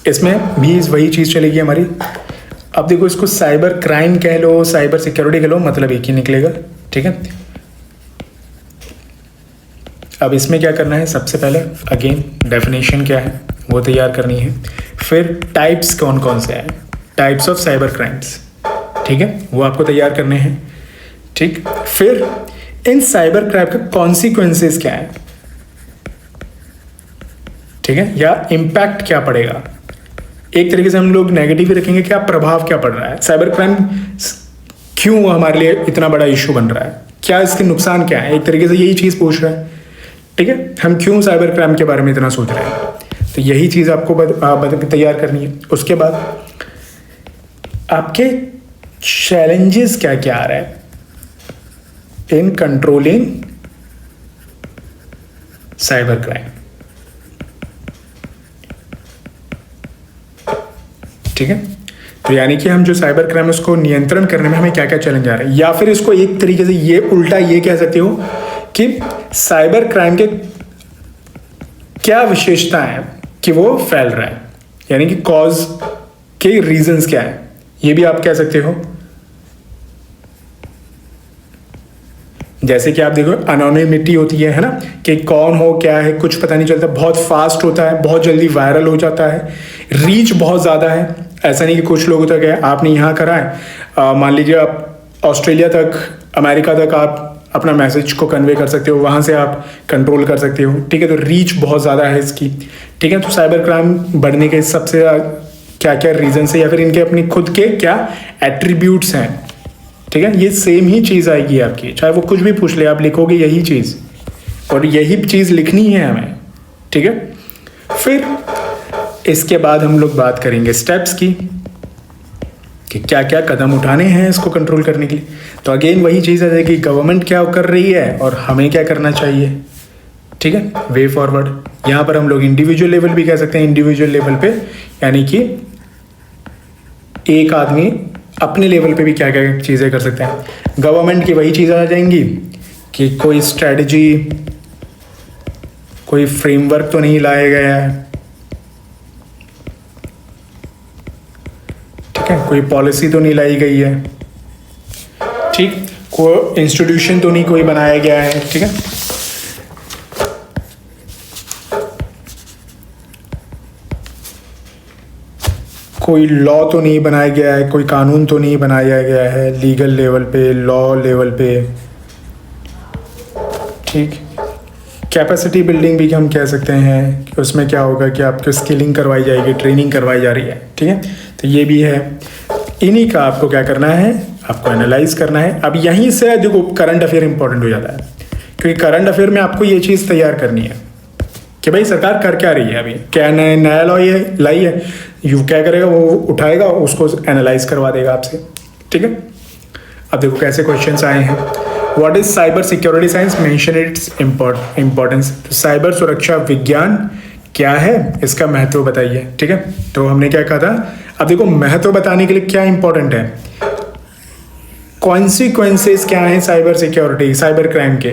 इसमें भी वही चीज चलेगी हमारी। अब देखो इसको साइबर क्राइम कह लो, साइबर सिक्योरिटी कह लो, मतलब एक ही निकलेगा। ठीक है, अब इसमें क्या करना है, सबसे पहले अगेन डेफिनेशन क्या है वो तैयार करनी है, फिर टाइप्स कौन कौन से हैं, टाइप्स ऑफ साइबर क्राइम्स। ठीक है, वो आपको तैयार करने हैं। ठीक, फिर इन साइबर क्राइम का कॉन्सिक्वेंसेस क्या है, ठीक है, या इम्पैक्ट क्या पड़ेगा। एक तरीके से हम लोग नेगेटिव ही रखेंगे, क्या प्रभाव क्या पड़ रहा है, साइबर क्राइम क्यों हमारे लिए इतना बड़ा इशू बन रहा है, क्या इसके नुकसान क्या है, एक तरीके से यही चीज़ पूछ रहा है। ठीक है, हम क्यों साइबर क्राइम के बारे में इतना सोच रहे हैं, तो यही चीज़ आपको तैयार करनी है। उसके बाद आपके चैलेंजेस क्या क्या आ रहा है इन कंट्रोलिंग साइबर क्राइम। ठीक है, तो यानी कि हम जो साइबर क्राइम उसको नियंत्रण करने में हमें क्या क्या चैलेंज आ रहे हैं, या फिर इसको एक तरीके से ये उल्टा ये कह सकते हो कि साइबर क्राइम के क्या विशेषता है कि वो फैल रहा है, यानी कि कॉज के रीजंस क्या है, ये भी आप कह सकते हो। जैसे कि आप देखो अनोनिमिटी होती है ना, कि कौन हो क्या है कुछ पता नहीं चलता, बहुत फास्ट होता है, बहुत जल्दी वायरल हो जाता है, रीच बहुत ज़्यादा है। ऐसा नहीं कि कुछ लोगों तक है, आपने यहाँ करा है, मान लीजिए आप ऑस्ट्रेलिया तक, अमेरिका तक आप अपना मैसेज को कन्वे कर सकते हो, वहाँ से आप कंट्रोल कर सकते हो, ठीक है। तो रीच बहुत ज़्यादा है इसकी, ठीक है। तो साइबर क्राइम बढ़ने के सबसे क्या क्या रीजन है, या फिर इनके अपनी खुद के क्या एट्रीब्यूट्स हैं, ठीक है। ये सेम ही चीज़ आएगी आपकी, चाहे वो कुछ भी पूछ ले, आप लिखोगे यही चीज़, और यही चीज़ लिखनी है हमें, ठीक है। फिर इसके बाद हम लोग बात करेंगे स्टेप्स की, कि क्या क्या कदम उठाने हैं इसको कंट्रोल करने के लिए। तो अगेन वही चीज़ है कि गवर्नमेंट क्या कर रही है और हमें क्या करना चाहिए, ठीक है। वे फॉरवर्ड यहाँ पर हम लोग इंडिविजुअल लेवल भी कह सकते हैं, इंडिविजुअल लेवल पे यानी कि एक आदमी अपने लेवल पे भी क्या क्या चीज़ें कर सकते हैं। गवर्नमेंट की वही चीज़ें आ जाएंगी कि कोई स्ट्रेटजी, कोई फ्रेमवर्क तो नहीं लाया गया है, ठीक है, कोई पॉलिसी तो नहीं लाई गई है, ठीक, कोई इंस्टीट्यूशन तो नहीं कोई बनाया गया है, ठीक है। कोई लॉ तो नहीं बनाया गया है, कोई कानून तो नहीं बनाया गया है लीगल लेवल पे, लॉ लेवल पे, ठीक। कैपेसिटी बिल्डिंग भी हम कह सकते हैं कि उसमें क्या होगा कि आपको स्किलिंग करवाई जाएगी, ट्रेनिंग करवाई जा रही है, ठीक है। तो ये भी है, इन्हीं का आपको क्या करना है, आपको एनालाइज करना है। अब यहीं से देखो करंट अफेयर इंपॉर्टेंट हो जाता है, क्योंकि करंट अफेयर में आपको ये चीज़ तैयार करनी है कि भाई सरकार कर क्या रही है, अभी क्या नया लॉ ये लाई है, यू क्या करेगा, वो उठाएगा उसको एनालाइज करवा देगा आपसे, ठीक है। अब देखो कैसे क्वेश्चंस आए हैं। What is cyber security science, mention its importance. तो साइबर सुरक्षा विज्ञान क्या है, इसका महत्व बताइए, ठीक है। तो हमने क्या कहा था, अब देखो महत्व बताने के लिए क्या इंपॉर्टेंट है, कॉन्सिक्वेंसेस क्या है साइबर सिक्योरिटी, साइबर क्राइम के,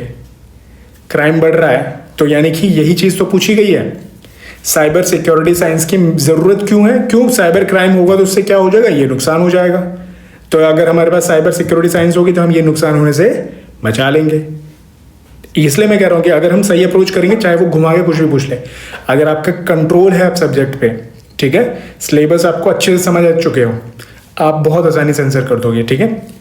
क्राइम बढ़ रहा है तो यानी कि यही चीज़ तो पूछी गई है। साइबर सिक्योरिटी साइंस की ज़रूरत क्यों है, क्यों साइबर क्राइम होगा तो उससे क्या हो जाएगा, ये नुकसान हो जाएगा। तो अगर हमारे पास साइबर सिक्योरिटी साइंस होगी तो हम ये नुकसान होने से बचा लेंगे। इसलिए मैं कह रहा हूँ कि अगर हम सही अप्रोच करेंगे, चाहे वो घुमा के कुछ भी पूछ ले, अगर आपका कंट्रोल है आप सब्जेक्ट पे, ठीक है, सिलेबस आपको अच्छे से समझ आ चुके हो, आप बहुत आसानी से आंसर कर दोगे, ठीक है।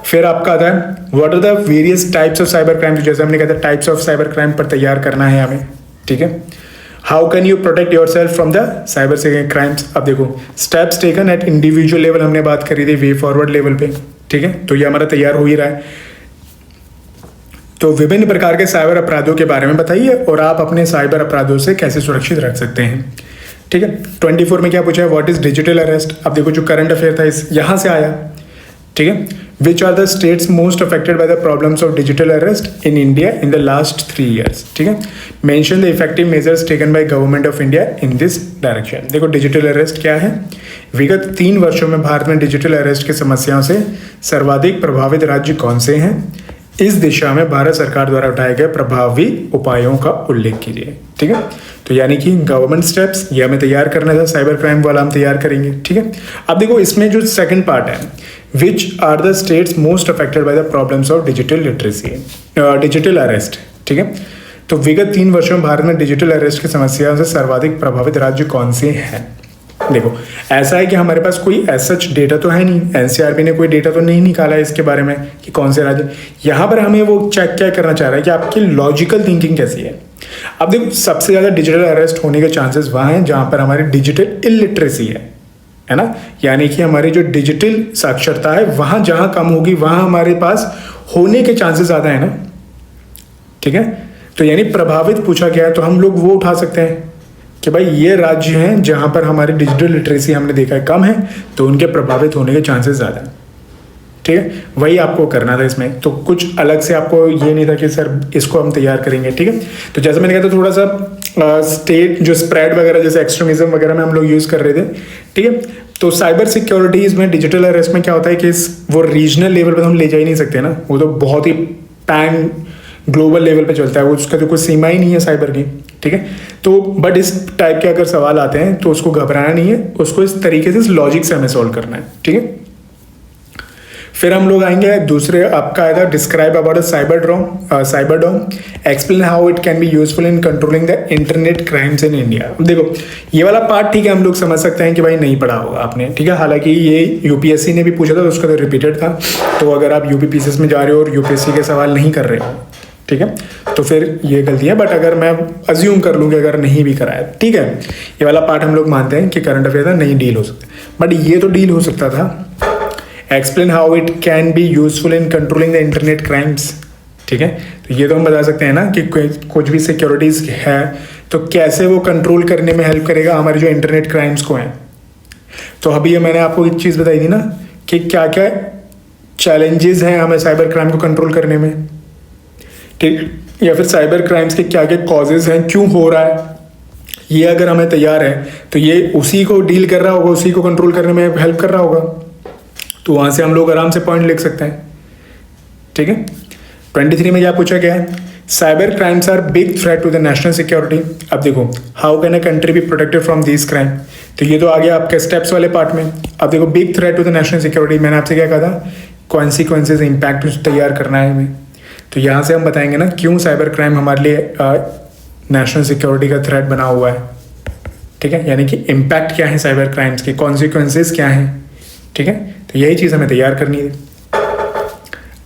फिर आपका आता है what are the various types of cyber crime, जैसे हमने कहा था टाइप्स ऑफ साइबर क्राइम पर तैयार करना है हमें, ठीक है। How can you protect your self from the cyber crimes. अब देखो steps taken at individual level हमने बात करी थी, वे फॉरवर्ड लेवल पे, ठीक है। तो ये हमारा तैयार हो ही रहा है। तो विभिन्न प्रकार के साइबर अपराधों के बारे में बताइए और आप अपने साइबर अपराधों से कैसे सुरक्षित रख सकते हैं, ठीक है। 24 में क्या पूछा है, व्हाट इज डिजिटल अरेस्ट। अब देखो जो करंट अफेयर था इस यहाँ से आया, ठीक है। Which are the states most affected by the problems of digital arrest in India in the last 3 years, ठीक है। Mention the effective measures taken by government of India in this direction. देखो डिजिटल अरेस्ट क्या है, विगत 3 वर्षों में भारत में digital arrest की समस्याओं से सर्वाधिक प्रभावित राज्य कौन से हैं, इस दिशा में भारत सरकार द्वारा उठाए गए प्रभावी उपायों का उल्लेख कीजिए, ठीक है। तो यानी कि गवर्नमेंट स्टेप्स ये हमें तैयार करना था, साइबर क्राइम वाला हम तैयार करेंगे, ठीक है। अब देखो इसमें जो सेकंड पार्ट है, which are the states most affected by the problems of digital literacy, digital arrest, ठीक है। तो विगत 3 वर्षों में भारत में डिजिटल अरेस्ट की समस्या से सर्वाधिक प्रभावित राज्य कौन से हैं। देखो ऐसा है कि हमारे पास कोई सच डेटा तो है नहीं, एनसीआरबी ने कोई डेटा तो नहीं निकाला है इसके बारे में कि कौन से राज्य। यहाँ पर हमें वो चेक क्या करना चाह रहा है कि आपकी लॉजिकल थिंकिंग कैसी है। अब देखो सबसे ज़्यादा डिजिटल अरेस्ट होने के चांसेस वहाँ हैं जहाँ पर हमारी डिजिटल इलिटरेसी है ना, यानी कि हमारी जो डिजिटल साक्षरता है वहाँ जहाँ कम होगी वहाँ हमारे पास होने के चांसेस ज़्यादा है ना, ठीक है। तो यानी प्रभावित पूछा गया है तो हम लोग वो उठा सकते हैं कि भाई ये राज्य हैं जहाँ पर हमारी डिजिटल लिटरेसी हमने देखा है कम है, तो उनके प्रभावित होने के चांसेस ज़्यादा हैं, ठीक है। वही आपको करना था इसमें, तो कुछ अलग से आपको ये नहीं था कि सर इसको हम तैयार करेंगे, ठीक है। तो जैसे मैंने कहा था थोड़ा सा स्टेट जो स्प्रेड वगैरह जैसे एक्सट्रीमिज्म वगैरह में हम लोग यूज़ कर रहे थे, ठीक है। तो साइबर सिक्योरिटीज़ में डिजिटल अरेस्ट में क्या होता है कि वो रीजनल लेवल पर हम ले जा ही नहीं सकते ना, वो तो बहुत ही पैन ग्लोबल लेवल पे चलता है, वो उसका तो कोई सीमा ही नहीं है साइबर की, ठीक है। तो बट इस टाइप के अगर सवाल आते हैं तो उसको घबराना नहीं है, उसको इस तरीके से, इस लॉजिक से हमें सॉल्व करना है, ठीक है। फिर हम लोग आएंगे दूसरे, आपका आएगा describe about cyberdome, explain how it can be useful in controlling the internet crimes in India. देखो ये वाला पार्ट ठीक है, हम लोग समझ सकते हैं कि भाई नहीं पढ़ा होगा आपने, ठीक है। हालांकि ये यूपीएससी ने भी पूछा था तो उसका तो रिपीटेड था, तो अगर आप यूपी पीसीएस में जा रहे हो और यूपीएससी के सवाल नहीं कर रहे हो, ठीक है, तो फिर ये गलती है। बट अगर मैं अज्यूम कर लूँ कि अगर नहीं भी कराया, ठीक है, ये वाला पार्ट हम लोग मानते हैं कि करंट अफेयर था, नहीं डील हो सकता, बट ये तो डील हो सकता था। Explain how it can be useful in controlling the internet crimes, ठीक है। तो ये तो हम बता सकते हैं ना कि कुछ भी सिक्योरिटीज है तो कैसे वो कंट्रोल करने में हेल्प करेगा हमारे जो इंटरनेट क्राइम्स को हैं। तो अभी मैंने आपको एक चीज़ बताई थी ना कि क्या क्या चैलेंजेस हैं हमें साइबर क्राइम को कंट्रोल करने में, ठीक, या फिर साइबर क्राइम्स के क्या क्या कॉजेज हैं, क्यों हो रहा है, ये अगर हमें तैयार है तो ये उसी को डील कर रहा होगा, उसी को कंट्रोल करने में हेल्प कर रहा होगा। तो वहां से हम लोग आराम से पॉइंट लिख सकते हैं, ठीक है। 23 में क्या पूछा गया है, cyber crimes are big threat to the national security. अब देखो how can a country be protected from this crime, तो ये तो आ गया आपके स्टेप्स वाले पार्ट में। अब देखो big threat to the national security, मैंने आपसे क्या कहा था, कॉन्सिक्वेंसेज, इम्पैक्ट तैयार करना है हमें। तो यहाँ से हम बताएंगे ना क्यों साइबर क्राइम हमारे लिए नेशनल सिक्योरिटी का थ्रेट बना हुआ है, ठीक है, यानी कि इम्पैक्ट क्या है साइबर क्राइम्स के, कॉन्सिक्वेंसेज क्या हैं, ठीक है। तो यही चीज़ हमें तैयार करनी है।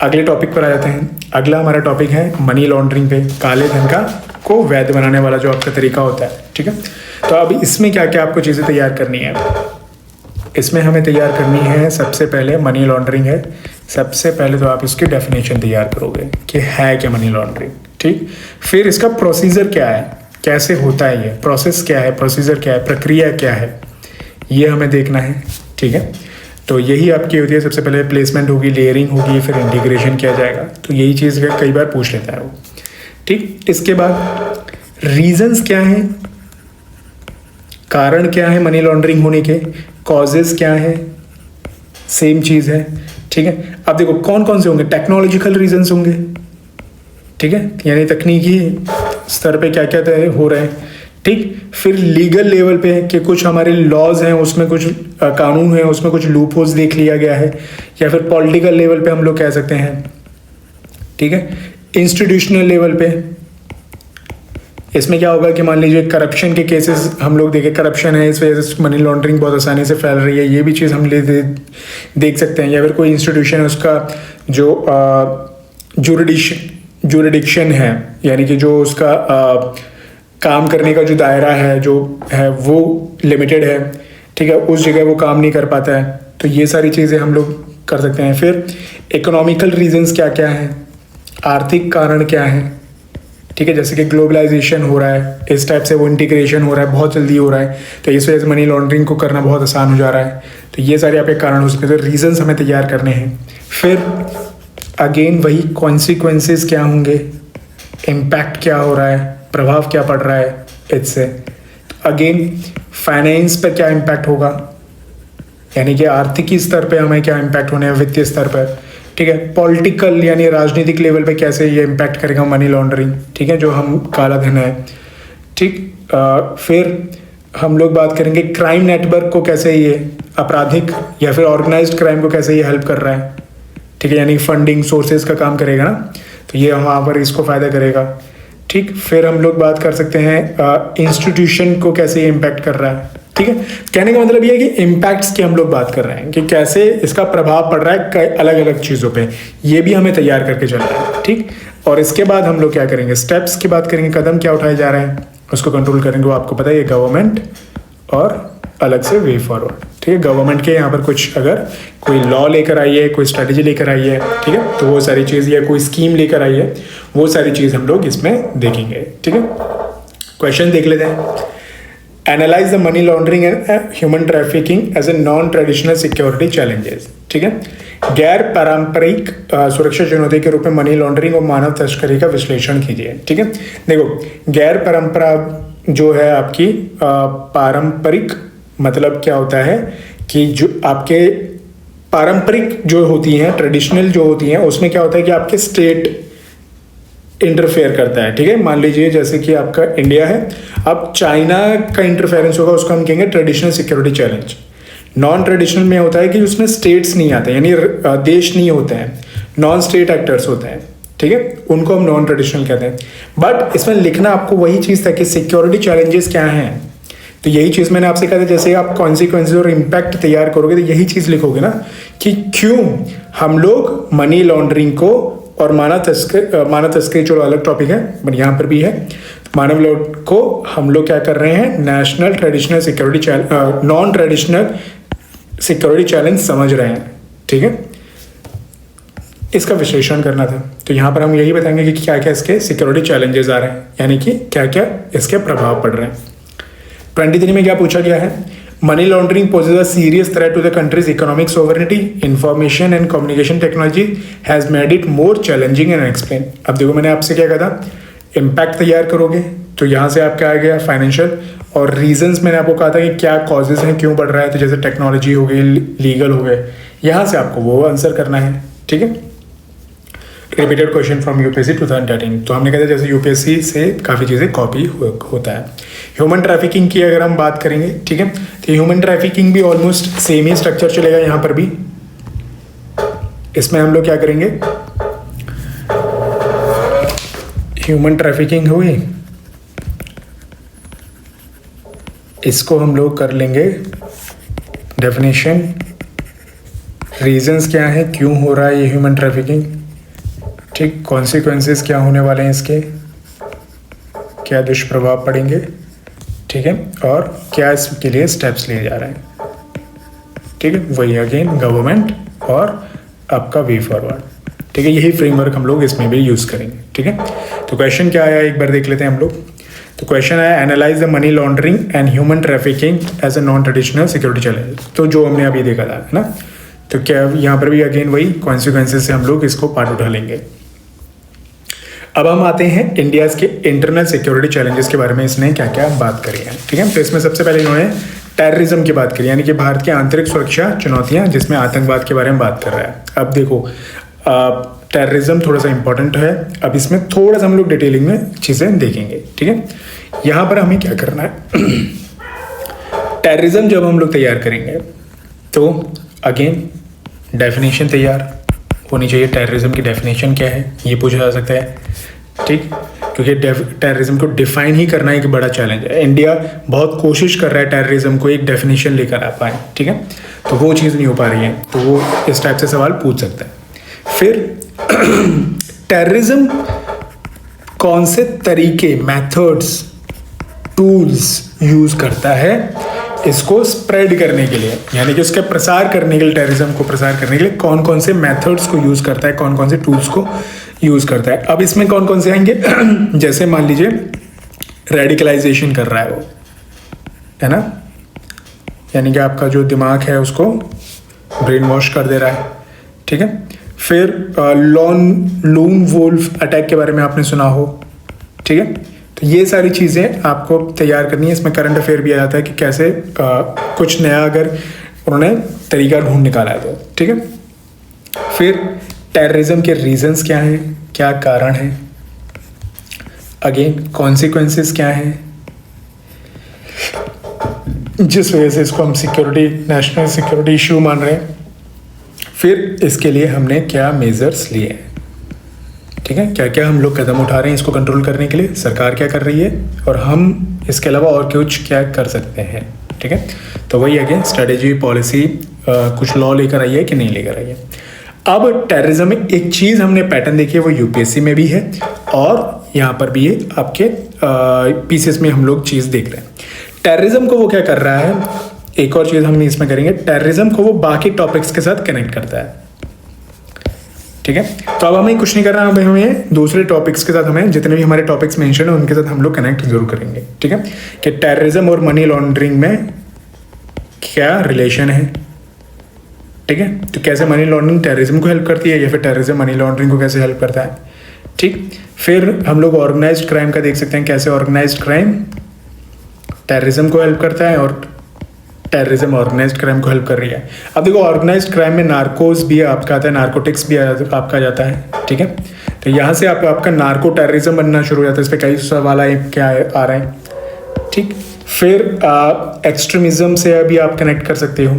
अगले टॉपिक पर आ जाते हैं। अगला हमारा टॉपिक है मनी लॉन्ड्रिंग पे, काले धन का को वैध बनाने वाला जो आपका तरीका होता है, ठीक है। तो अब इसमें क्या क्या आपको चीज़ें तैयार करनी है, इसमें हमें तैयार करनी है, सबसे पहले मनी लॉन्ड्रिंग है। सबसे पहले तो आप इसकी डेफिनेशन तैयार करोगे कि है क्या मनी लॉन्ड्रिंग, ठीक। फिर इसका प्रोसीजर क्या है, कैसे होता है, ये प्रोसेस क्या है, प्रोसीजर क्या है, प्रक्रिया क्या है, ये हमें देखना है, ठीक है। तो यही आपकी होती है, सबसे पहले प्लेसमेंट होगी, लेयरिंग होगी, फिर इंटीग्रेशन किया जाएगा। तो यही चीज़ कई बार पूछ लेता है वो, ठीक। इसके बाद रीजंस क्या हैं, कारण क्या है मनी लॉन्ड्रिंग होने के, कॉजेज क्या है, सेम चीज़ है, ठीक है। अब देखो कौन कौन से होंगे, टेक्नोलॉजिकल रीजंस होंगे, ठीक है, यानी तकनीकी स्तर पे क्या क्या हो रहे हैं, ठीक। फिर लीगल लेवल पे कि कुछ हमारे लॉज हैं, उसमें कुछ कानून है, उसमें कुछ लूप होल्स देख लिया गया है, या फिर पॉलिटिकल लेवल पे हम लोग कह सकते हैं, ठीक है। इंस्टीट्यूशनल लेवल पे इसमें क्या होगा कि मान लीजिए करप्शन के केसेस हम लोग देखें, करप्शन है, इस वजह से मनी लॉन्ड्रिंग बहुत आसानी से फैल रही है, ये भी चीज़ हम देख सकते हैं। या फिर कोई इंस्टीट्यूशन है, उसका जो जुरिडिक्शन है, यानी कि जो उसका काम करने का जो दायरा है जो है वो लिमिटेड है, ठीक है, उस जगह वो काम नहीं कर पाता है। तो ये सारी चीज़ें हम लोग कर सकते हैं। फिर इकोनॉमिकल रीजंस क्या क्या हैं, आर्थिक कारण क्या है, ठीक है, जैसे कि ग्लोबलाइजेशन हो रहा है, इस टाइप से वो इंटीग्रेशन हो रहा है, बहुत जल्दी हो रहा है, तो इस वजह से मनी लॉन्ड्रिंग को करना बहुत आसान हो जा रहा है। तो ये सारे आपके कारण हो सकते हैं, तो रीजंस हमें तैयार करने हैं। फिर अगेन वही कॉन्सिक्वेंसेस क्या होंगे, इम्पैक्ट क्या हो रहा है, प्रभाव क्या पड़ रहा है इससे। तो अगेन फाइनेंस पर क्या इम्पैक्ट होगा, यानी कि आर्थिक स्तर पे हमें क्या इम्पैक्ट होने हैं, वित्तीय स्तर पर, ठीक है। पॉलिटिकल यानी राजनीतिक लेवल पे कैसे ये इम्पैक्ट करेगा मनी लॉन्ड्रिंग, ठीक है, जो हम काला धन है, ठीक। फिर हम लोग बात करेंगे क्राइम नेटवर्क को कैसे ये आपराधिक या फिर ऑर्गेनाइज्ड क्राइम को कैसे ये हेल्प कर रहा है, ठीक है, यानी फंडिंग सोर्सेज का काम करेगा ना, तो ये वहाँ पर इसको फ़ायदा करेगा, ठीक। फिर हम लोग बात कर सकते हैं इंस्टीट्यूशन को कैसे ये इम्पैक्ट कर रहा है, ठीक है। कहने का मतलब ये है कि इम्पैक्ट्स की हम लोग बात कर रहे हैं कि कैसे इसका प्रभाव पड़ रहा है अलग अलग चीज़ों पे, ये भी हमें तैयार करके चलना है, ठीक। और इसके बाद हम लोग क्या करेंगे, स्टेप्स की बात करेंगे, कदम क्या उठाए जा रहे हैं उसको कंट्रोल करेंगे, वो आपको पता है, ये गवर्नमेंट और अलग से वे फॉरवर्ड, ठीक है। गवर्नमेंट के यहाँ पर कुछ अगर कोई लॉ लेकर आई है, कोई स्ट्रेटेजी लेकर आई है, ठीक है, तो वो सारी चीज़, या कोई स्कीम लेकर आई है, वो सारी चीज़ हम लोग इसमें देखेंगे, ठीक है। क्वेश्चन देख लेते हैं। Analyse the money laundering and human trafficking as a non traditional security challenges, ठीक है। गैर पारंपरिक सुरक्षा चुनौती के रूप में मनी लॉन्ड्रिंग और मानव तस्करी का विश्लेषण कीजिए, ठीक है। देखो गैर परंपरा जो है आपकी, पारंपरिक मतलब क्या होता है कि जो आपके पारंपरिक जो होती हैं, ट्रेडिशनल जो होती हैं, उसमें क्या होता है कि आपके स्टेट इंटरफेयर करता है, ठीक है। मान लीजिए जैसे कि आपका इंडिया है, अब चाइना का इंटरफेरेंस होगा, उसको हम कहेंगे traditional security challenge. Non traditional में होता है कि उसमें स्टेट्स नहीं आते, यानी देश नहीं होते हैं, नॉन स्टेट एक्टर्स होते हैं, ठीक है, उनको हम नॉन ट्रेडिशनल कहते हैं। बट इसमें लिखना आपको वही चीज़ था कि सिक्योरिटी चैलेंजेस क्या हैं, तो यही चीज़ मैंने आपसे कहा था, जैसे आप कॉन्सिक्वेंसेज और इम्पैक्ट तैयार करोगे तो यही चीज़ लिखोगे ना कि क्यों हम लोग मनी लॉन्ड्रिंग को और मानव तस्करी जो अलग टॉपिक है बट यहाँ पर भी है, मानव लूट को हम लोग क्या कर रहे हैं, national traditional security non traditional security challenge समझ रहे हैं, ठीक है। इसका विश्लेषण करना था, तो यहाँ पर हम यही बताएंगे कि क्या क्या इसके सिक्योरिटी चैलेंजेस आ रहे हैं, यानी कि क्या क्या इसके प्रभाव पड़ रहे हैं। 23 में क्या पूछा गया है, money laundering poses a serious threat to the country's economic sovereignty, information and communication technology has made it more challenging and explain. अब देखो मैंने आपसे क्या कहा था, इम्पैक्ट तैयार करोगे तो यहाँ से आपका आ गया फाइनेंशियल, और रीजंस मैंने आपको कहा था कि क्या कॉजेज हैं, क्यों बढ़ रहा है, तो जैसे टेक्नोलॉजी हो गई, लीगल हो गए, यहाँ से आपको वो आंसर करना है, ठीक है। रिपीटेड क्वेश्चन फ्रॉम यूपीएससी 2013, तो हमने कहा था जैसे यूपीएससी से काफ़ी चीज़ें कॉपी होता है। ह्यूमन ट्रैफिकिंग की अगर हम बात करेंगे, ठीक है, तो ह्यूमन ट्रैफिकिंग भी ऑलमोस्ट सेम ही स्ट्रक्चर चलेगा यहाँ पर भी। इसमें हम लोग क्या करेंगे, ह्यूमन ट्रैफिकिंग हुई, इसको हम लोग कर लेंगे डेफिनेशन, रीजंस क्या है, क्यों हो रहा है ये ह्यूमन ट्रैफिकिंग, ठीक, कॉन्सिक्वेंसेस क्या होने वाले हैं इसके, क्या दुष्प्रभाव पड़ेंगे, ठीक है, और क्या इसके लिए स्टेप्स लिए जा रहे हैं, ठीक है, वही अगेन गवर्नमेंट और आपका वे फॉरवर्ड, ठीक है, यही फ्रेमवर्क हम लोग इसमें भी यूज़ करेंगे, ठीक है। तो क्वेश्चन क्या आया एक बार देख लेते हैं हम लोग। तो क्वेश्चन आया, analyse the money laundering and human trafficking as a non traditional security challenge, तो जो हमने अभी देखा था, है ना। तो क्या यहाँ पर भी अगेन वही कॉन्सिक्वेंसेज से हम लोग इसको पार्ट उठा लेंगे। अब हम आते हैं इंडिया के इंटरनल सिक्योरिटी चैलेंजेस के बारे में, इसने क्या क्या बात करी है, ठीक है। तो इसमें सबसे पहले इन्होंने टेररिज्म की बात करी, यानी कि भारत की आंतरिक सुरक्षा चुनौतियां, जिसमें आतंकवाद के बारे में बात कर रहा है। अब देखो टेररिज्म थोड़ा सा इंपॉर्टेंट है, अब इसमें थोड़ा सा हम लोग डिटेलिंग में चीज़ें देखेंगे, ठीक है। यहाँ पर हमें क्या करना है, टेररिज्म जब हम लोग तैयार करेंगे तो अगेन डेफिनेशन तैयार होनी चाहिए, टेररिज्म की डेफिनेशन क्या है ये पूछा जा सकता है, ठीक, क्योंकि टेररिज्म को डिफाइन ही करना एक बड़ा चैलेंज है। इंडिया बहुत कोशिश कर रहा है टेररिज्म को एक डेफिनेशन लेकर आ पाए, ठीक है, तो वो चीज़ नहीं हो पा रही है, तो वो इस टाइप से सवाल पूछ सकता है। फिर टेररिज्म कौन से तरीके, मेथड्स, टूल्स यूज करता है इसको स्प्रेड करने के लिए, यानी कि उसके प्रसार करने के लिए, टेररिज्म को प्रसार करने के लिए कौन कौन से मेथड्स को यूज करता है, कौन कौन से टूल्स को यूज करता है। अब इसमें कौन कौन से आएंगे जैसे मान लीजिए रेडिकलाइजेशन कर रहा है वो, है ना, यानी कि आपका जो दिमाग है उसको ब्रेन वॉश कर दे रहा है, ठीक है। फिर लून वुल्फ अटैक के बारे में आपने सुना हो, ठीक है, तो ये सारी चीज़ें आपको तैयार करनी है। इसमें करंट अफेयर भी आ जाता है कि कैसे कुछ नया अगर उन्होंने तरीका ढूंढ निकाला है तो, ठीक है। फिर टेररिज्म के रीजंस क्या हैं, क्या कारण हैं, अगेन कॉन्सिक्वेंसेस क्या हैं जिस वजह से इसको हम सिक्योरिटी, नेशनल सिक्योरिटी इशू मान रहे हैं। फिर इसके लिए हमने क्या मेजर्स लिए हैं, ठीक है, क्या क्या हम लोग कदम उठा रहे हैं इसको कंट्रोल करने के लिए, सरकार क्या कर रही है, और हम इसके अलावा और कुछ क्या कर सकते हैं, ठीक है। तो वही अगेन स्ट्रेटेजी, पॉलिसी, कुछ लॉ लेकर आई है कि नहीं लेकर आई है। अब टेररिज्म में एक चीज़ हमने पैटर्न देखी है, वो यूपीएससी में भी है और यहाँ पर भी है, आपके पीसीएस में हम लोग चीज़ देख रहे हैं। टेररिज्म को वो क्या कर रहा है, एक और चीज़ हम इसमें करेंगे, टेररिज्म को वो बाकी टॉपिक्स के साथ कनेक्ट करता है, ठीक है। तो अब हमें कुछ नहीं करना, अब हमें दूसरे टॉपिक्स के साथ, हमें जितने भी हमारे टॉपिक्स मेंशन है उनके साथ हम लोग कनेक्ट जरूर करेंगे, ठीक है, कि टेररिज्म और मनी लॉन्ड्रिंग में क्या रिलेशन है, ठीक है। तो कैसे मनी लॉन्ड्रिंग टेररिज्म को हेल्प करती है या फिर टेररिज्म मनी लॉन्ड्रिंग को कैसे हेल्प करता है, ठीक। फिर हम लोग ऑर्गेनाइज्ड क्राइम का देख सकते हैं, कैसे ऑर्गेनाइज्ड क्राइम टेररिज्म को हेल्प करता है और टेररिज्म ऑर्गेनाइज्ड क्राइम को हेल्प कर रही है। अब देखो ऑर्गेनाइज्ड क्राइम में नार्कोस भी आपका आता है, नार्कोटिक्स भी आपका जाता है, ठीक है। तो तो यहाँ से आपका नार्को टेररिज्म बनना शुरू हो जाता है। इस पर कई सवाल आए क्या आ रहे हैं, ठीक। फिर एक्सट्रीमिज्म से अभी आप कनेक्ट कर सकते हो,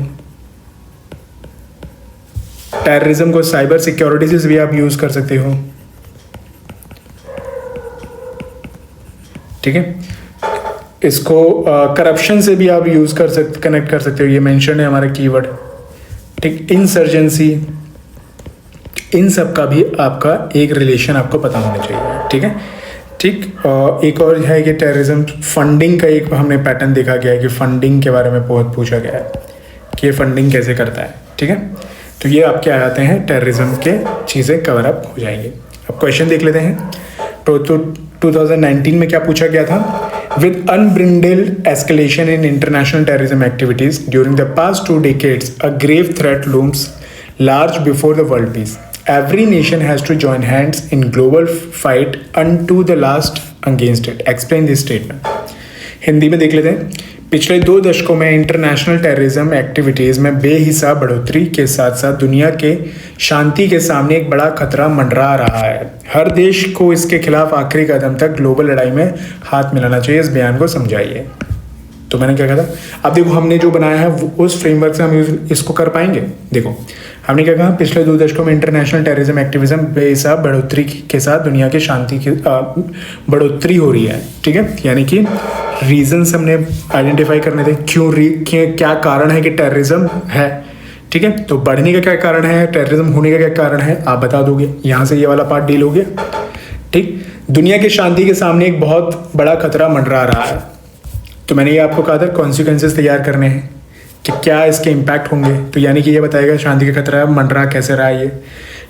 टेररिज्म को साइबर सिक्योरिटी से भी आप यूज कर सकते हो, ठीक है। इसको करप्शन से भी आप यूज कर सकते, कनेक्ट कर सकते हो, ये मेंशन है हमारा कीवर्ड, ठीक। इंसर्जेंसी, इन सब का भी आपका एक रिलेशन आपको पता होना चाहिए, ठीक है, ठीक। एक और है कि टेररिज्म फंडिंग का एक हमने पैटर्न देखा गया है कि फंडिंग के बारे में बहुत पूछा गया है कि ये फंडिंग कैसे करता है, ठीक है। तो ये आपके आ जाते हैं टेररिज्म के चीज़ें कवर अप हो जाएंगी। अब क्वेश्चन देख लेते हैं। तो 2019 में क्या पूछा गया था? With unbridled escalation in international terrorism activities during the past 2 decades, a grave threat looms large before the world peace. Every nation has to join hands in global fight unto the last against it. Explain this statement. Hindi में देख लेते हैं। पिछले 2 दशकों में international terrorism activities में बेहिसाब बढ़ोतरी के साथ साथ दुनिया के शांति के सामने एक बड़ा खतरा मंडरा रहा है। हर देश को इसके खिलाफ आखिरी कदम तक ग्लोबल लड़ाई में हाथ मिलाना चाहिए। इस बयान को समझाइए। तो मैंने क्या कहा था, अब देखो हमने जो बनाया है उस फ्रेमवर्क से हम इसको कर पाएंगे। देखो हमने क्या कहा, पिछले 2 दशकों में इंटरनेशनल टेररिज्म एक्टिविज्म बेहिसाब बढ़ोतरी के साथ दुनिया की शांति की बढ़ोतरी हो रही है, ठीक है। यानी कि रीजंस हमने आइडेंटिफाई करने थे, क्या कारण है कि टेररिज्म है, ठीक है। तो बढ़ने का क्या कारण है, टेररिज्म होने का क्या कारण है, आप बता दोगे। यहाँ से ये वाला पार्ट डील हो गया, ठीक। दुनिया की शांति के सामने एक बहुत बड़ा खतरा मंडरा रहा है। तो मैंने ये आपको कहा था कॉन्सिक्वेंसेस तैयार करने हैं कि क्या इसके इम्पैक्ट होंगे। तो यानी कि ये बताएगा शांति का खतरा मंडरा कैसे रहा है ये,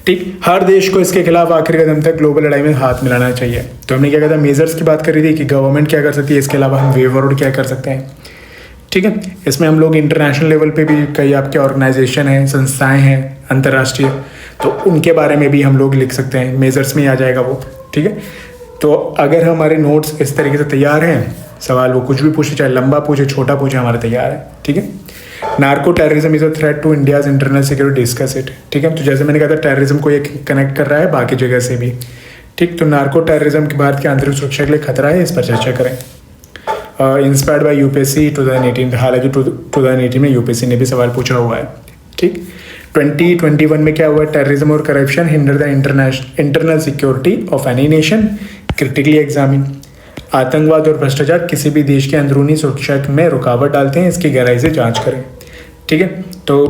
ठीक। हर देश को इसके खिलाफ आखिरी कदम तक ग्लोबल लड़ाई में हाथ मिलाना चाहिए। तो हमने क्या कहा था, मेजर्स की बात करी थी कि गवर्नमेंट क्या कर सकती है, इसके अलावा हम वे फॉरवर्ड क्या कर सकते हैं, ठीक है। इसमें हम लोग इंटरनेशनल लेवल पे भी कई आपके ऑर्गेनाइजेशन हैं, संस्थाएं हैं अंतर्राष्ट्रीय, तो उनके बारे में भी हम लोग लिख सकते हैं। मेजर्स में आ जाएगा वो, ठीक है। तो अगर हमारे नोट्स इस तरीके से तैयार हैं, सवाल वो कुछ भी पूछे, चाहे लंबा पूछे छोटा पूछे, हमारे तैयार है, ठीक है। Narco terrorism is a threat to India's internal security, discuss it, ठीक है। तो जैसे मैंने कहा था टेररिज्म को ये कनेक्ट कर रहा है बाकी जगह से भी, ठीक। तो नार्को टेररिज्म की भारत की आंतरिक सुरक्षा के लिए खतरा है, इस पर चर्चा करें। इंस्पायर्ड बाय यूपीएससी 2018, हालांकि 2018 में यूपीएससी ने भी सवाल पूछा हुआ है, ठीक। 2021 में क्या हुआ, टेररिज्म और corruption hinder the internal security of any nation, critically examine. आतंकवाद और भ्रष्टाचार किसी भी देश के अंदरूनी सुरक्षा में रुकावट डालते हैं, इसकी गहराई से जांच करें, ठीक है। तो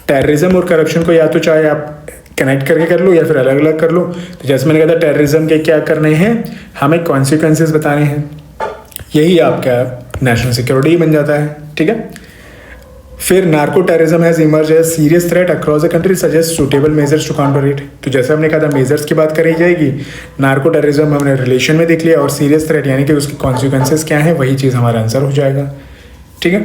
टेररिज्म और करप्शन को या तो चाहे आप कनेक्ट करके कर लो या फिर अलग अलग कर लो। तो जैसे मैंने कहा था टेररिज्म के क्या करने हैं, हमें कॉन्सिक्वेंसेस बताने हैं, यही आपका नेशनल सिक्योरिटी बन जाता है, ठीक है। फिर narco terrorism has emerge as serious threat across the country, suggest suitable measures to counter it. तो जैसे हमने कहा था मेजर्स की बात करी जाएगी, नार्को टेररिज्म हमने रिलेशन में देख लिया और सीरियस थ्रेट यानी कि उसके कॉन्सिक्वेंसेस क्या है, वही चीज़ हमारा आंसर हो जाएगा, ठीक है।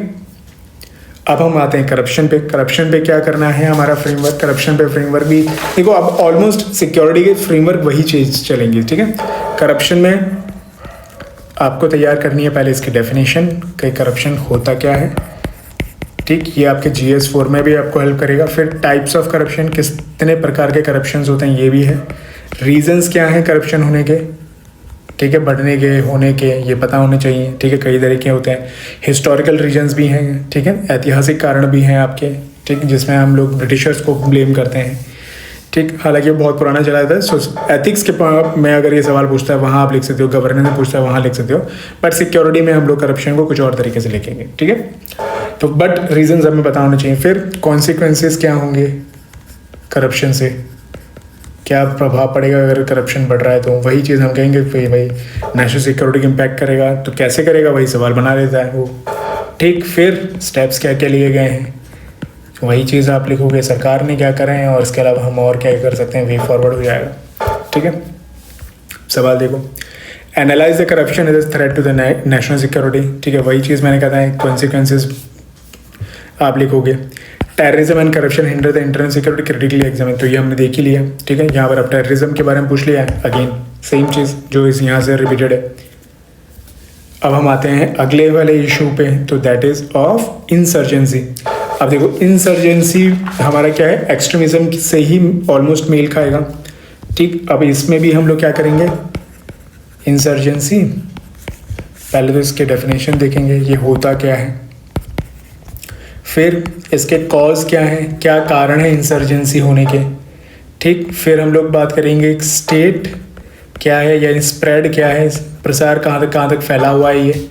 अब हम आते हैं करप्शन पे। करप्शन पे क्या करना है हमारा फ्रेमवर्क, करप्शन पे फ्रेमवर्क भी देखो, अब ऑलमोस्ट सिक्योरिटी के फ्रेमवर्क वही चीज़ चलेंगी, ठीक है। करप्शन में आपको तैयार करनी है पहले इसकी डेफिनेशन कि करप्शन होता क्या है, ठीक। ये आपके GS4 में भी आपको हेल्प करेगा। फिर टाइप्स ऑफ करप्शन, कितने प्रकार के करप्शन होते हैं ये भी है। रीजंस क्या हैं करप्शन होने के, ठीक है, बढ़ने के, होने के, ये पता होने चाहिए, ठीक है। कई तरीके होते हैं, हिस्टोरिकल रीजंस भी हैं, ठीक है, ऐतिहासिक कारण भी हैं आपके, ठीक, जिसमें हम लोग ब्रिटिशर्स को ब्लेम करते हैं, ठीक। हालांकि बहुत पुराना चला था। सो एथिक्स के में अगर ये सवाल पूछता है वहाँ आप लिख सकते हो, गवर्नेंस में पूछता है वहाँ लिख सकते हो, बट सिक्योरिटी में हम लोग करप्शन को कुछ और तरीके से लिखेंगे, ठीक है। तो बट रीजंस हमें पता होने चाहिए। फिर कॉन्सिक्वेंसेस क्या होंगे करप्शन से, क्या प्रभाव पड़ेगा अगर करप्शन बढ़ रहा है, तो वही चीज़ हम कहेंगे कि भाई नेशनल सिक्योरिटी को इम्पैक्ट करेगा। तो कैसे करेगा वही सवाल बना लेता है वो, ठीक। फिर स्टेप्स क्या क्या लिए गए हैं, वही चीज़ आप लिखोगे, सरकार ने क्या करें और इसके अलावा हम और क्या कर सकते हैं, वे फॉरवर्ड हो जाएगा, ठीक है। सवाल देखो, analyse the corruption as a threat to the national security, ठीक है, वही चीज़ मैंने कहा था, कॉन्सिक्वेंसेस आप लिखोगे। Terrorism and corruption hinder the internal security, critically examine, तो ये हमने देख ही लिया, ठीक है। यहाँ पर अब टेररिज्म के बारे में पूछ लिया है, अगेन सेम चीज़ जो इस यहाँ से रिपीटेड है। अब हम आते हैं अगले वाले इशू पे, तो दैट इज ऑफ इंसर्जेंसी। अब देखो इंसर्जेंसी हमारा क्या है, एक्सट्रीमिज्म से ही ऑलमोस्ट मेल खाएगा। ठीक, अब इसमें भी हम लोग क्या करेंगे, इंसर्जेंसी पहले तो इसके डेफिनेशन देखेंगे, ये होता क्या है, फिर इसके कॉज क्या है, क्या कारण है इंसर्जेंसी होने के। ठीक, फिर हम लोग बात करेंगे स्टेट क्या है, यानी स्प्रेड क्या है, प्रसार कहाँ तक फैला हुआ है ये।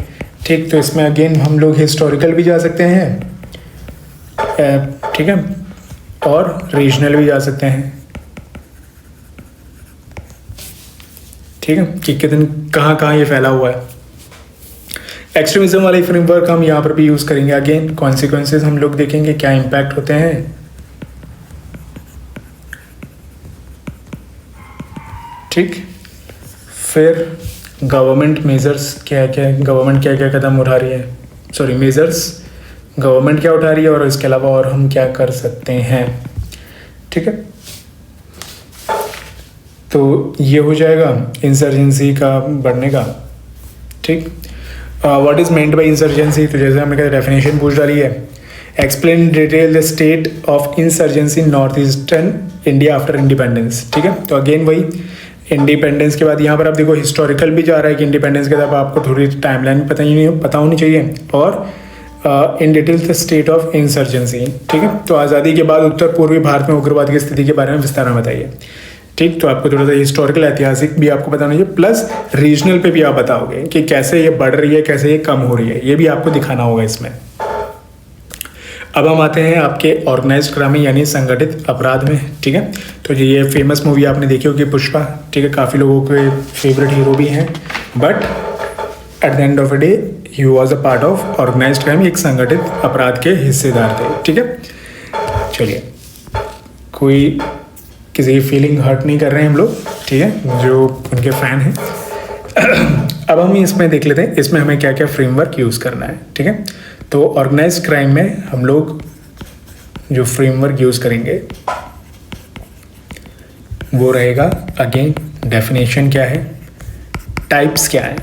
ठीक, तो इसमें अगेन हम लोग हिस्टोरिकल भी जा सकते हैं, ठीक है, और रीजनल भी जा सकते हैं। ठीक है, कि कितने कहाँ ये फैला हुआ है। एक्सट्रीमिज्म वाली फ्रेमवर्क हम यहाँ पर भी यूज़ करेंगे। अगेन कॉन्सिक्वेंसेज हम लोग देखेंगे, क्या इम्पैक्ट होते हैं। ठीक, फिर गवर्नमेंट मेजर्स क्या क्या कदम उठा रही है, सॉरी मेजर्स गवर्नमेंट क्या उठा रही है, और इसके अलावा और हम क्या कर सकते हैं। ठीक है, तो ये हो जाएगा इंसर्जेंसी का बढ़ने का। ठीक, what is meant by insurgency, तो जैसे हमने कहा डेफिनेशन पूछ डाली है, explain detail the state of insurgency north eastern India after independence. ठीक है, तो अगेन वही इंडिपेंडेंस के बाद यहाँ पर आप देखो हिस्टोरिकल भी जा रहा है कि इंडिपेंडेंस के बाद आपको थोड़ी टाइमलाइन पता होनी चाहिए, और in detail the state of insurgency. ठीक है, तो आज़ादी के बाद उत्तर पूर्वी भारत में उग्रवाद की स्थिति के बारे में विस्तार में बताइए। ठीक, तो आपको थोड़ा सा हिस्टोरिकल ऐतिहासिक भी आपको बताना चाहिए, प्लस रीजनल पे भी आप बताओगे कि कैसे ये बढ़ रही है, कैसे ये कम हो रही है, ये भी आपको दिखाना होगा इसमें। अब हम आते हैं आपके ऑर्गेनाइज्ड क्राइम यानी संगठित अपराध में। ठीक है, तो ये फेमस मूवी आपने देखी होगी पुष्पा। ठीक है, काफ़ी लोगों के फेवरेट हीरो भी हैं, but at the end of the day he was a part of organised crime, एक संगठित अपराध के हिस्सेदार थे। ठीक है, चलिए, कोई किसी की फीलिंग हर्ट नहीं कर रहे हैं हम लोग, ठीक है, जो उनके फ़ैन हैं। अब हम इसमें देख लेते हैं इसमें हमें क्या क्या फ्रेमवर्क यूज़ करना है। ठीक है, तो ऑर्गेनाइज्ड क्राइम में हम लोग जो फ्रेमवर्क यूज़ करेंगे वो रहेगा, अगेन डेफिनेशन क्या है, टाइप्स क्या है,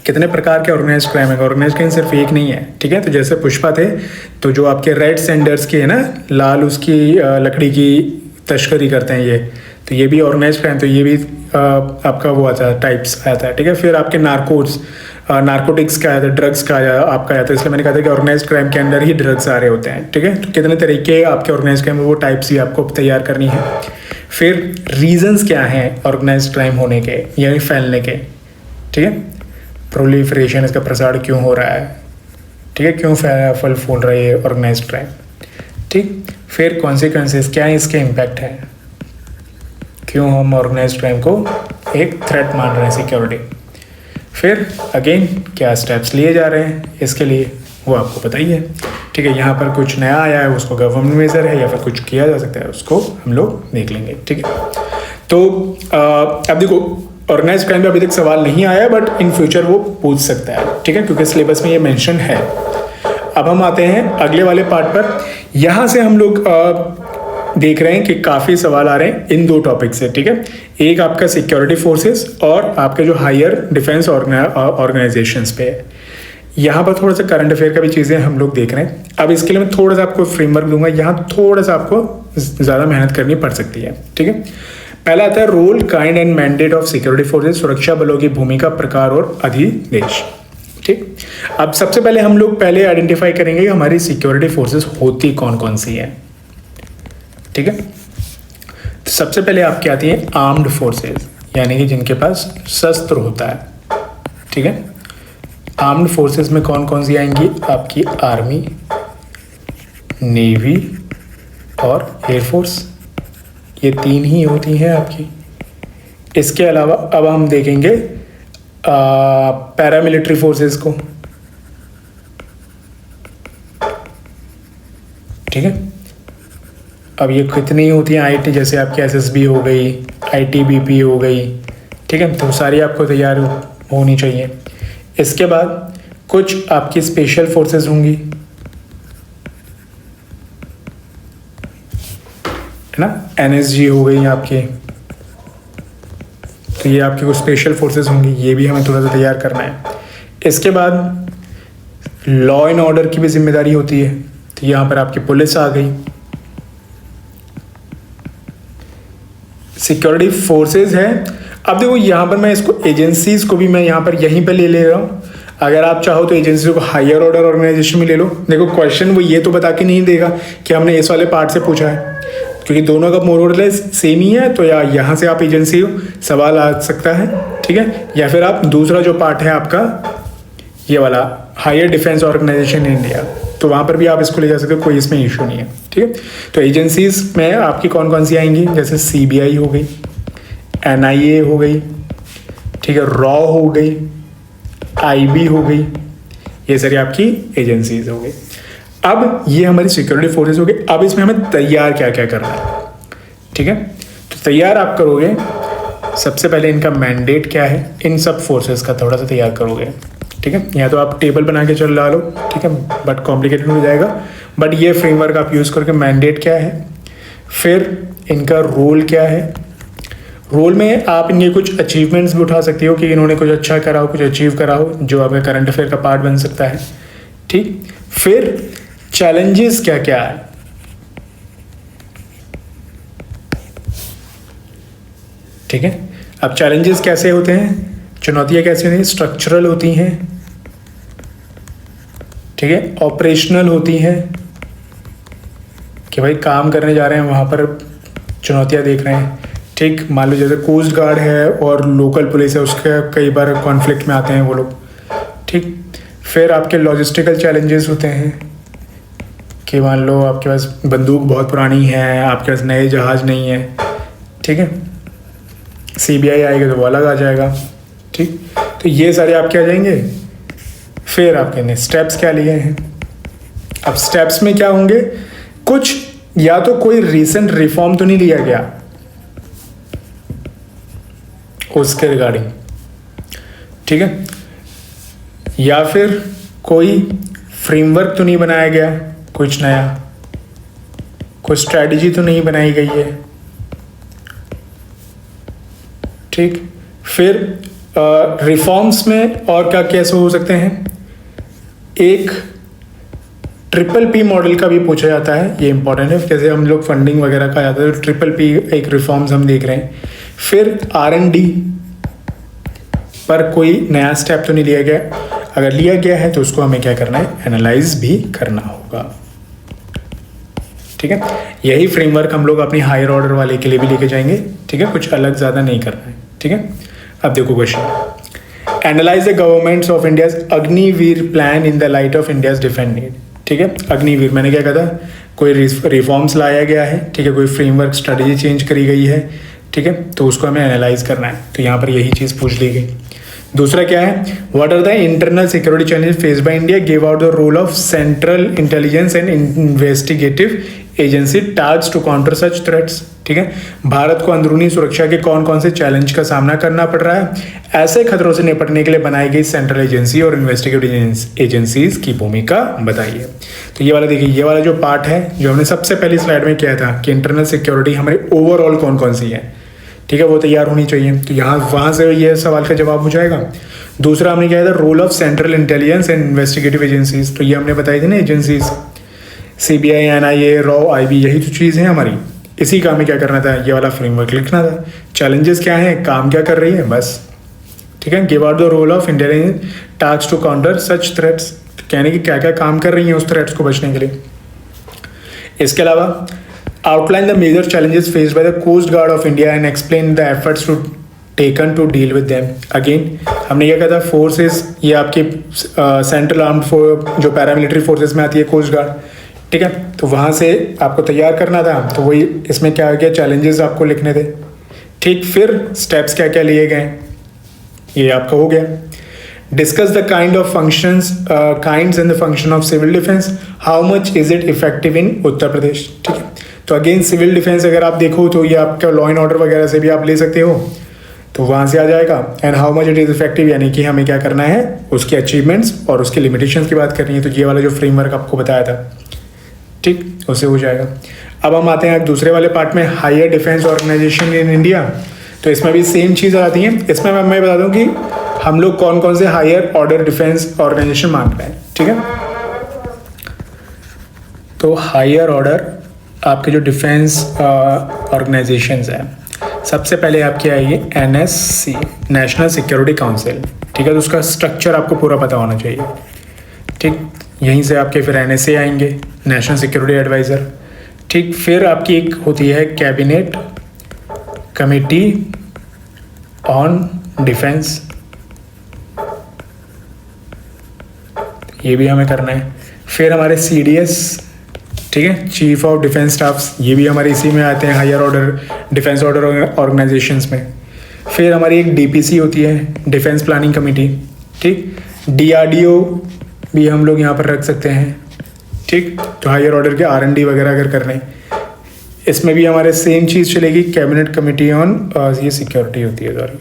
कितने प्रकार के ऑर्गेनाइज्ड क्राइम है। ऑर्गेनाइज्ड क्राइम सिर्फ एक नहीं है। ठीक है, तो जैसे पुष्पा थे, तो जो आपके रेड सेंडर्स की है ना, लाल उसकी लकड़ी की तस्करी करते हैं ये, तो ये भी ऑर्गेनाइज्ड क्राइम, तो ये भी आपका वो आता है, टाइप्स आता है। ठीक है, फिर आपके नार्कोटिक्स का आता है, ड्रग्स का आपका आता है, इसलिए मैंने कहा था कि ऑर्गेनाइज्ड क्राइम के अंदर ही ड्रग्स आ रहे होते हैं। ठीक है, तो कितने तरीके आपके ऑर्गेनाइज्ड क्राइम, वो टाइप्स ही आपको तैयार करनी है। फिर रीजंस क्या हैं ऑर्गेनाइज्ड क्राइम होने के यानी फैलने के। ठीक है, प्रोलिफरेशन, इसका प्रसार क्यों हो रहा है। ठीक है, क्यों फल फूल रही है ऑर्गेनाइज्ड क्राइम। ठीक, फिर कॉन्सिक्वेंसेस क्या है, इसके इम्पैक्ट है, क्यों हम ऑर्गेनाइज्ड क्राइम को एक थ्रेट मान रहे हैं सिक्योरिटी। फिर अगेन क्या स्टेप्स लिए जा रहे हैं इसके लिए, वो आपको पता ही है। ठीक है, यहाँ पर कुछ नया आया है, उसको गवर्नमेंट मेजर है या फिर कुछ किया जा सकता है, उसको हम लोग देख लेंगे। ठीक है, तो अब देखो ऑर्गेनाइज्ड क्राइम में अभी तक सवाल नहीं आया, बट इन फ्यूचर वो पूछ सकता है। ठीक है, क्योंकि सिलेबस में ये मेंशन है। अब हम आते हैं अगले वाले पार्ट पर। यहाँ से हम लोग देख रहे हैं कि काफ़ी सवाल आ रहे हैं इन दो टॉपिक से। ठीक है, एक आपका सिक्योरिटी फोर्सेस और आपके जो हायर डिफेंस ऑर्गेनाइजेशंस पे है। यहाँ पर थोड़ा सा करंट अफेयर का भी चीज़ें हम लोग देख रहे हैं। अब इसके लिए मैं थोड़ा सा आपको फ्रेमवर्क दूंगा, यहाँ थोड़ा सा आपको ज़्यादा मेहनत करनी पड़ सकती है। ठीक है, पहला आता है role, kind and mandate of security forces, सुरक्षा बलों की भूमिका, प्रकार और अधिदेश। ठीक, अब सबसे पहले हम लोग आइडेंटिफाई करेंगे कि हमारी सिक्योरिटी फोर्सेस होती कौन कौन सी है। ठीक है, तो सबसे पहले आपकी आती है आर्म्ड फोर्सेस, यानी कि जिनके पास शस्त्र होता है। ठीक है, आर्म्ड फोर्सेस में कौन कौन सी आएंगी, आपकी आर्मी, नेवी और एयरफोर्स, ये तीन ही होती हैं आपकी। इसके अलावा अब हम देखेंगे पैरामिलिट्री फोर्सेस को। ठीक है, अब ये कितनी होती हैं, आईटी जैसे आपकी एसएसबी हो गई, आईटीबीपी हो गई। ठीक है, तो सारी आपको तैयार होनी चाहिए। इसके बाद कुछ आपकी स्पेशल फोर्सेस होंगी, है ना, एनएसजी हो गई आपकी, तो ये आपकी कुछ स्पेशल फोर्सेस होंगी, ये भी हमें थोड़ा सा तैयार करना है। इसके बाद लॉ एंड ऑर्डर की भी जिम्मेदारी होती है, तो यहाँ पर आपकी पुलिस आ गई। सिक्योरिटी फोर्सेज है। अब देखो यहाँ पर मैं इसको एजेंसीज को भी मैं यहाँ पर यहीं पर ले रहा हूँ। अगर आप चाहो तो एजेंसी को हायर ऑर्डर ऑर्गेनाइजेशन में ले लो। देखो क्वेश्चन वो ये तो बता के नहीं देगा कि हमने इस वाले पार्ट से पूछा है, क्योंकि दोनों का मोरलेस सेम ही है। तो या यहाँ से आप एजेंसी हो सवाल आ सकता है, ठीक है। या फिर आप दूसरा जो पार्ट है आपका ये वाला higher defence organisation in India, तो वहाँ पर भी आप इसको ले जा सकते हो, कोई इसमें इशू नहीं है, ठीक है। तो एजेंसीज में आपकी कौन कौन सी आएंगी, जैसे CBI हो गई, NIA हो गई, ठीक है, रॉ हो गई, IB हो गई, ये सारी आपकी एजेंसीज हो गई। अब ये हमारी सिक्योरिटी फोर्सेस हो गई। अब इसमें हमें तैयार क्या क्या करना है, ठीक है। तो तैयार आप करोगे, सबसे पहले इनका मैंडेट क्या है, इन सब फोर्सेस का थोड़ा सा तैयार करोगे, ठीक है। या तो आप टेबल बना के चल डालो, ठीक है, बट कॉम्प्लिकेटेड हो जाएगा। बट ये फ्रेमवर्क आप यूज़ करके मैंडेट क्या है, फिर इनका रोल क्या है। रोल में आप इनके कुछ अचीवमेंट्स भी उठा सकते हो कि इन्होंने कुछ अच्छा करा हो, कुछ अचीव करा हो, जो आपके करंट अफेयर का पार्ट बन सकता है, ठीक। फिर चैलेंजेस क्या क्या है, ठीक है। अब चैलेंजेस कैसे होते हैं, चुनौतियां कैसे होती हैं, स्ट्रक्चरल होती हैं, ठीक है, ऑपरेशनल होती हैं कि भाई काम करने जा रहे हैं वहाँ पर चुनौतियाँ देख रहे हैं, ठीक। मान लो जैसे कोस्ट गार्ड है और लोकल पुलिस है, उसके कई बार कॉन्फ्लिक्ट में आते हैं वो लोग, ठीक। फिर आपके लॉजिस्टिकल चैलेंजेस होते हैं कि मान लो आपके पास बंदूक बहुत पुरानी है, आपके पास नए जहाज़ नहीं है, ठीक है, CBI आएगा तो वो अलग आ जाएगा, ठीक। तो ये सारे आपके आ जाएंगे। फिर आपके ने स्टेप्स क्या लिए हैं। अब स्टेप्स में क्या होंगे, कुछ या तो कोई रीसेंट रिफॉर्म तो नहीं लिया गया उसके रिगार्डिंग, ठीक है, या फिर कोई फ्रेमवर्क तो नहीं बनाया गया कुछ नया, कोई स्ट्रैटेजी तो नहीं बनाई गई है, ठीक। फिर रिफॉर्म्स में और क्या कैसे हो सकते हैं, एक PPP मॉडल का भी पूछा जाता है, ये इंपॉर्टेंट है। जैसे हम लोग फंडिंग वगैरह का जाता है तो PPP एक रिफॉर्म्स हम देख रहे हैं। फिर R&D पर कोई नया स्टेप तो नहीं लिया गया, अगर लिया गया है तो उसको हमें क्या करना है, एनालाइज भी करना होगा, ठीक है। यही फ्रेमवर्क हम लोग अपनी हायर ऑर्डर वाले के लिए भी लेके जाएंगे, ठीक है, कुछ अलग ज़्यादा नहीं करना है, ठीक है। अब देखो question, analyse the governments of India's Agniveer plan in the light of India's defence need, ठीक है। अग्निवीर मैंने क्या कहा था, कोई रिफॉर्म्स लाया गया है, ठीक है, कोई फ्रेमवर्क स्ट्रेटजी चेंज करी गई है, ठीक है, तो उसको हमें एनालाइज करना है। तो यहाँ पर यही चीज़ पूछ ली गई। दूसरा क्या है, what are the internal security challenges faced by India, give out the role of central intelligence and investigative agency tasked to counter such threats, ठीक है। भारत को अंदरूनी सुरक्षा के कौन कौन से चैलेंज का सामना करना पड़ रहा है, ऐसे खतरों से निपटने के लिए बनाई गई सेंट्रल एजेंसी और इन्वेस्टिगेटिव एजेंसीज की भूमिका बताइए। तो ये वाला देखिए, ये वाला जो पार्ट है जो हमने सबसे पहली स्लाइड में किया था कि इंटरनल सिक्योरिटी हमारी ओवरऑल कौन कौन सी है, ठीक है, वो तैयार होनी चाहिए। तो यहाँ वहाँ से ये सवाल का जवाब हो जाएगा। दूसरा हमने क्या था, role of central intelligence and investigative agencies, तो ये हमने बताई थी ना एजेंसीज, CBI, NIA, रॉ, IB, यही तो चीज़ है हमारी। इसी का हमें क्या करना था, ये वाला फ्रेमवर्क लिखना था। चैलेंजेस क्या हैं, काम क्या कर रही है, बस, ठीक है। Give out the role of intelligence task to counter such threats, कहने की क्या क्या काम कर रही हैं उस थ्रेट्स को बचने के लिए। इसके अलावा outline the major challenges faced by the coast guard of India and explain the efforts to taken to deal with them. Again हमने क्या कहा था, फोर्सेस, ये आपकी सेंट्रल आर्म्ड जो पैरामिलिट्री फोर्सेस में आती है कोस्ट गार्ड, ठीक है, तो वहाँ से आपको तैयार करना था। तो वही इसमें क्या हो गया, चैलेंजेस आपको लिखने थे, ठीक। फिर स्टेप्स क्या क्या लिए गए, ये आपका हो गया। Discuss the kind of functions kinds and the function of civil defence, how much is it effective in Uttar Pradesh, ठीक है। तो अगेन सिविल डिफेंस अगर आप देखो तो ये आपका लॉ एंड ऑर्डर वगैरह से भी आप ले सकते हो, तो वहाँ से आ जाएगा। And how much it is effective, यानी कि हमें क्या करना है, उसके अचीवमेंट्स और उसके लिमिटेशंस की बात करनी है। तो ये वाला जो फ्रेमवर्क आपको बताया था, ठीक, उससे हो जाएगा। अब हम आते हैं दूसरे वाले पार्ट में, higher defence organisation in India. तो इसमें भी सेम चीज़ आती है। इसमें मैं बता दूं कि हम लोग कौन कौन से हायर ऑर्डर डिफेंस ऑर्गेनाइजेशन मांग रहे हैं, ठीक है। तो हायर ऑर्डर आपके जो डिफेंस ऑर्गेनाइजेशंस हैं, सबसे पहले आपकी आएगी NSC, नेशनल सिक्योरिटी काउंसिल। ठीक है, तो उसका स्ट्रक्चर आपको पूरा पता होना चाहिए। ठीक, यहीं से आपके फिर NSA आएंगे, नेशनल सिक्योरिटी एडवाइज़र। ठीक, फिर आपकी एक होती है कैबिनेट कमेटी ऑन डिफेंस, ये भी हमें करना है। फिर हमारे CDS, ठीक है, चीफ ऑफ डिफेंस स्टाफ्स, ये भी हमारे इसी में आते हैं, higher order defence order organisations में। फिर हमारी एक DPC होती है, डिफेंस प्लानिंग कमेटी। ठीक, DRDO भी हम लोग यहाँ पर रख सकते हैं। ठीक, तो हायर ऑर्डर के R&D वगैरह अगर कर रहे हैं, इसमें भी हमारे सेम चीज़ चलेगी, कैबिनेट कमेटी ऑन ये सिक्योरिटी होती है सॉरी।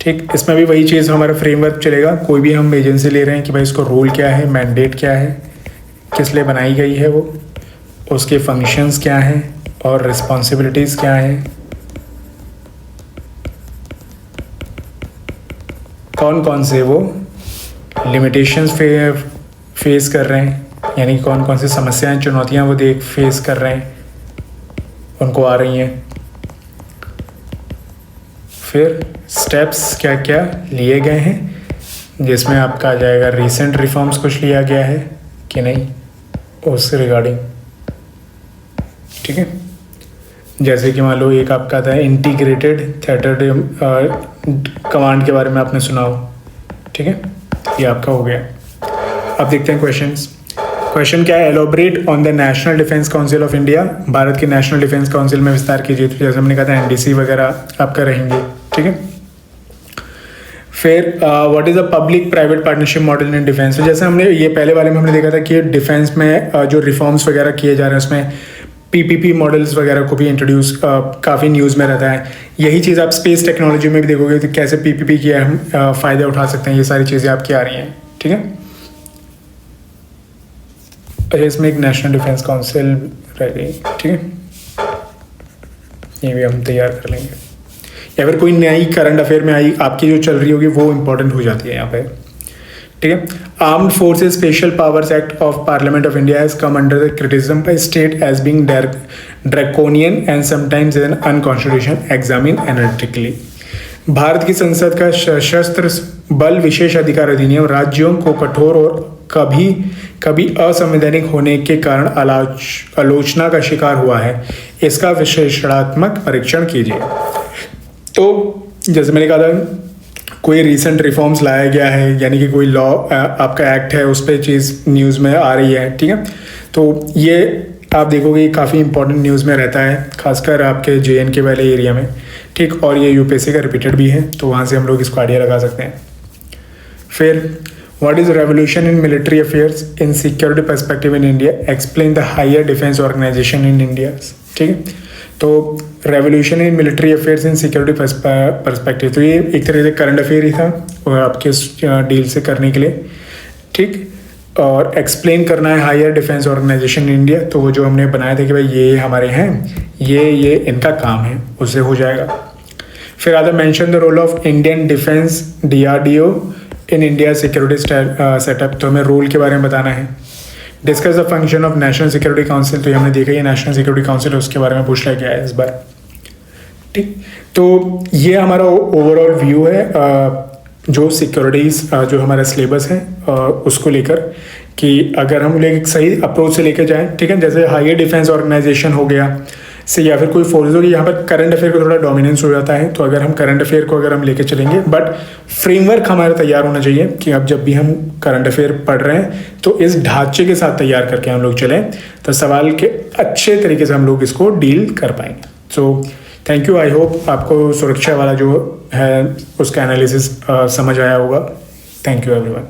ठीक, इसमें भी वही चीज़ हमारा फ्रेमवर्क चलेगा। कोई भी हम एजेंसी ले रहे हैं कि भाई इसको रोल क्या है, मैंडेट क्या है, किस लिए बनाई गई है वो, उसके फंक्शंस क्या हैं और रिस्पॉन्सिबिलिटीज़ क्या हैं, कौन कौन से वो लिमिटेशंस फेस कर रहे हैं, यानी कौन कौन सी समस्याएं चुनौतियां वो फेस कर रहे हैं, उनको आ रही हैं। फिर स्टेप्स क्या क्या लिए गए हैं, जिसमें आपका आ जाएगा रीसेंट रिफॉर्म्स कुछ लिया गया है कि नहीं उससे रिगार्डिंग। ठीक है, जैसे कि मान लो एक आपका था इंटीग्रेटेड थिएटर कमांड के बारे में आपने सुना हो। ठीक है, ये आपका हो गया। अब देखते हैं क्वेश्चंस। क्वेश्चन क्या है, elaborate on the national defence council of India. Bharat की नेशनल डिफेंस काउंसिल में विस्तार कीजिए। तो जैसे हमने कहा था NDC वगैरह आपका रहेंगे। ठीक है, फिर what is a public private partnership model in defence. तो जैसे हमने ये पहले वाले में हमने देखा था कि डिफेंस में जो रिफॉर्म्स वगैरह किए जा रहे हैं उसमें PPP मॉडल्स वगैरह को भी इंट्रोड्यूस काफ़ी न्यूज़ में रहता है। यही चीज़ आप स्पेस टेक्नोलॉजी में भी देखोगे तो कैसे PPP किया हम फ़ायदे उठा सकते हैं, ये सारी चीज़ें आपकी आ रही हैं। ठीक है, अच्छा इसमें एक नेशनल डिफेंस काउंसिल रह गई। ठीक है, ये भी हम तैयार कर लेंगे। या फिर कोई नई करंट अफेयर में आई आपकी जो चल रही होगी वो इंपॉर्टेंट हो जाती है यहाँ पे। ठीक है, armed forces special powers act of parliament of India has come under the criticism by state as being draconian and sometimes an unconstitutional examine analytically. भारत की संसद का सशस्त्र बल विशेष अधिकार अधिनियम राज्यों को कठोर और कभी कभी असंवैधानिक होने के कारण आलोचना का शिकार हुआ है। इसका विश्लेषणात्मक परीक्षण कीजिए। तो जैसे मैंने कहा था कोई रिसेंट रिफॉर्म्स लाया गया है, यानी कि कोई लॉ आपका एक्ट है उस पर चीज़ न्यूज़ में आ रही है। ठीक है, तो ये आप देखोगे काफ़ी इंपॉर्टेंट न्यूज़ में रहता है, खासकर आपके JNK वाले एरिया में। ठीक, और ये UPSC का रिपीटेड भी है, तो वहाँ से हम लोग इसको आइडिया लगा सकते हैं। फिर what is revolution in military affairs in security perspective in India, explain the higher defence organisation in India. ठीक है, तो revolution in military affairs in security perspective, तो ये एक तरह से करंट अफेयर ही था और आपके डील से करने के लिए। ठीक, और एक्सप्लेन करना है higher defence organisation in India, तो वो जो हमने बनाया था कि भाई ये हमारे हैं, ये इनका काम है, उससे हो जाएगा। फिर आधा mention the role of Indian defence DRDO in India security setup, तो हमें रोल के बारे में बताना है। Discuss the function of national security council, तो ये हमने देखा, ये नेशनल सिक्योरिटी काउंसिल उसके बारे में पूछ लिया गया है इस बार। ठीक, तो ये हमारा ओवरऑल व्यू है जो सिक्योरिटीज़ जो हमारा सिलेबस है उसको लेकर, कि अगर हम लोग एक सही अप्रोच से लेकर जाएं। ठीक है, जैसे हायर डिफेंस ऑर्गेनाइजेशन हो गया से, या फिर कोई फोर्स होगी, यहाँ पर करंट अफेयर को थोड़ा डोमिनेंस हो जाता है। तो अगर हम करंट अफेयर को अगर हम लेके चलेंगे, बट फ्रेमवर्क हमारा तैयार होना चाहिए कि अब जब भी हम करंट अफेयर पढ़ रहे हैं तो इस ढांचे के साथ तैयार करके हम लोग चलें, तो सवाल के अच्छे तरीके से हम लोग इसको डील कर पाएंगे। So thank you, I hope आपको सुरक्षा वाला जो है उसका एनालिसिस समझ आया होगा। Thank you everyone.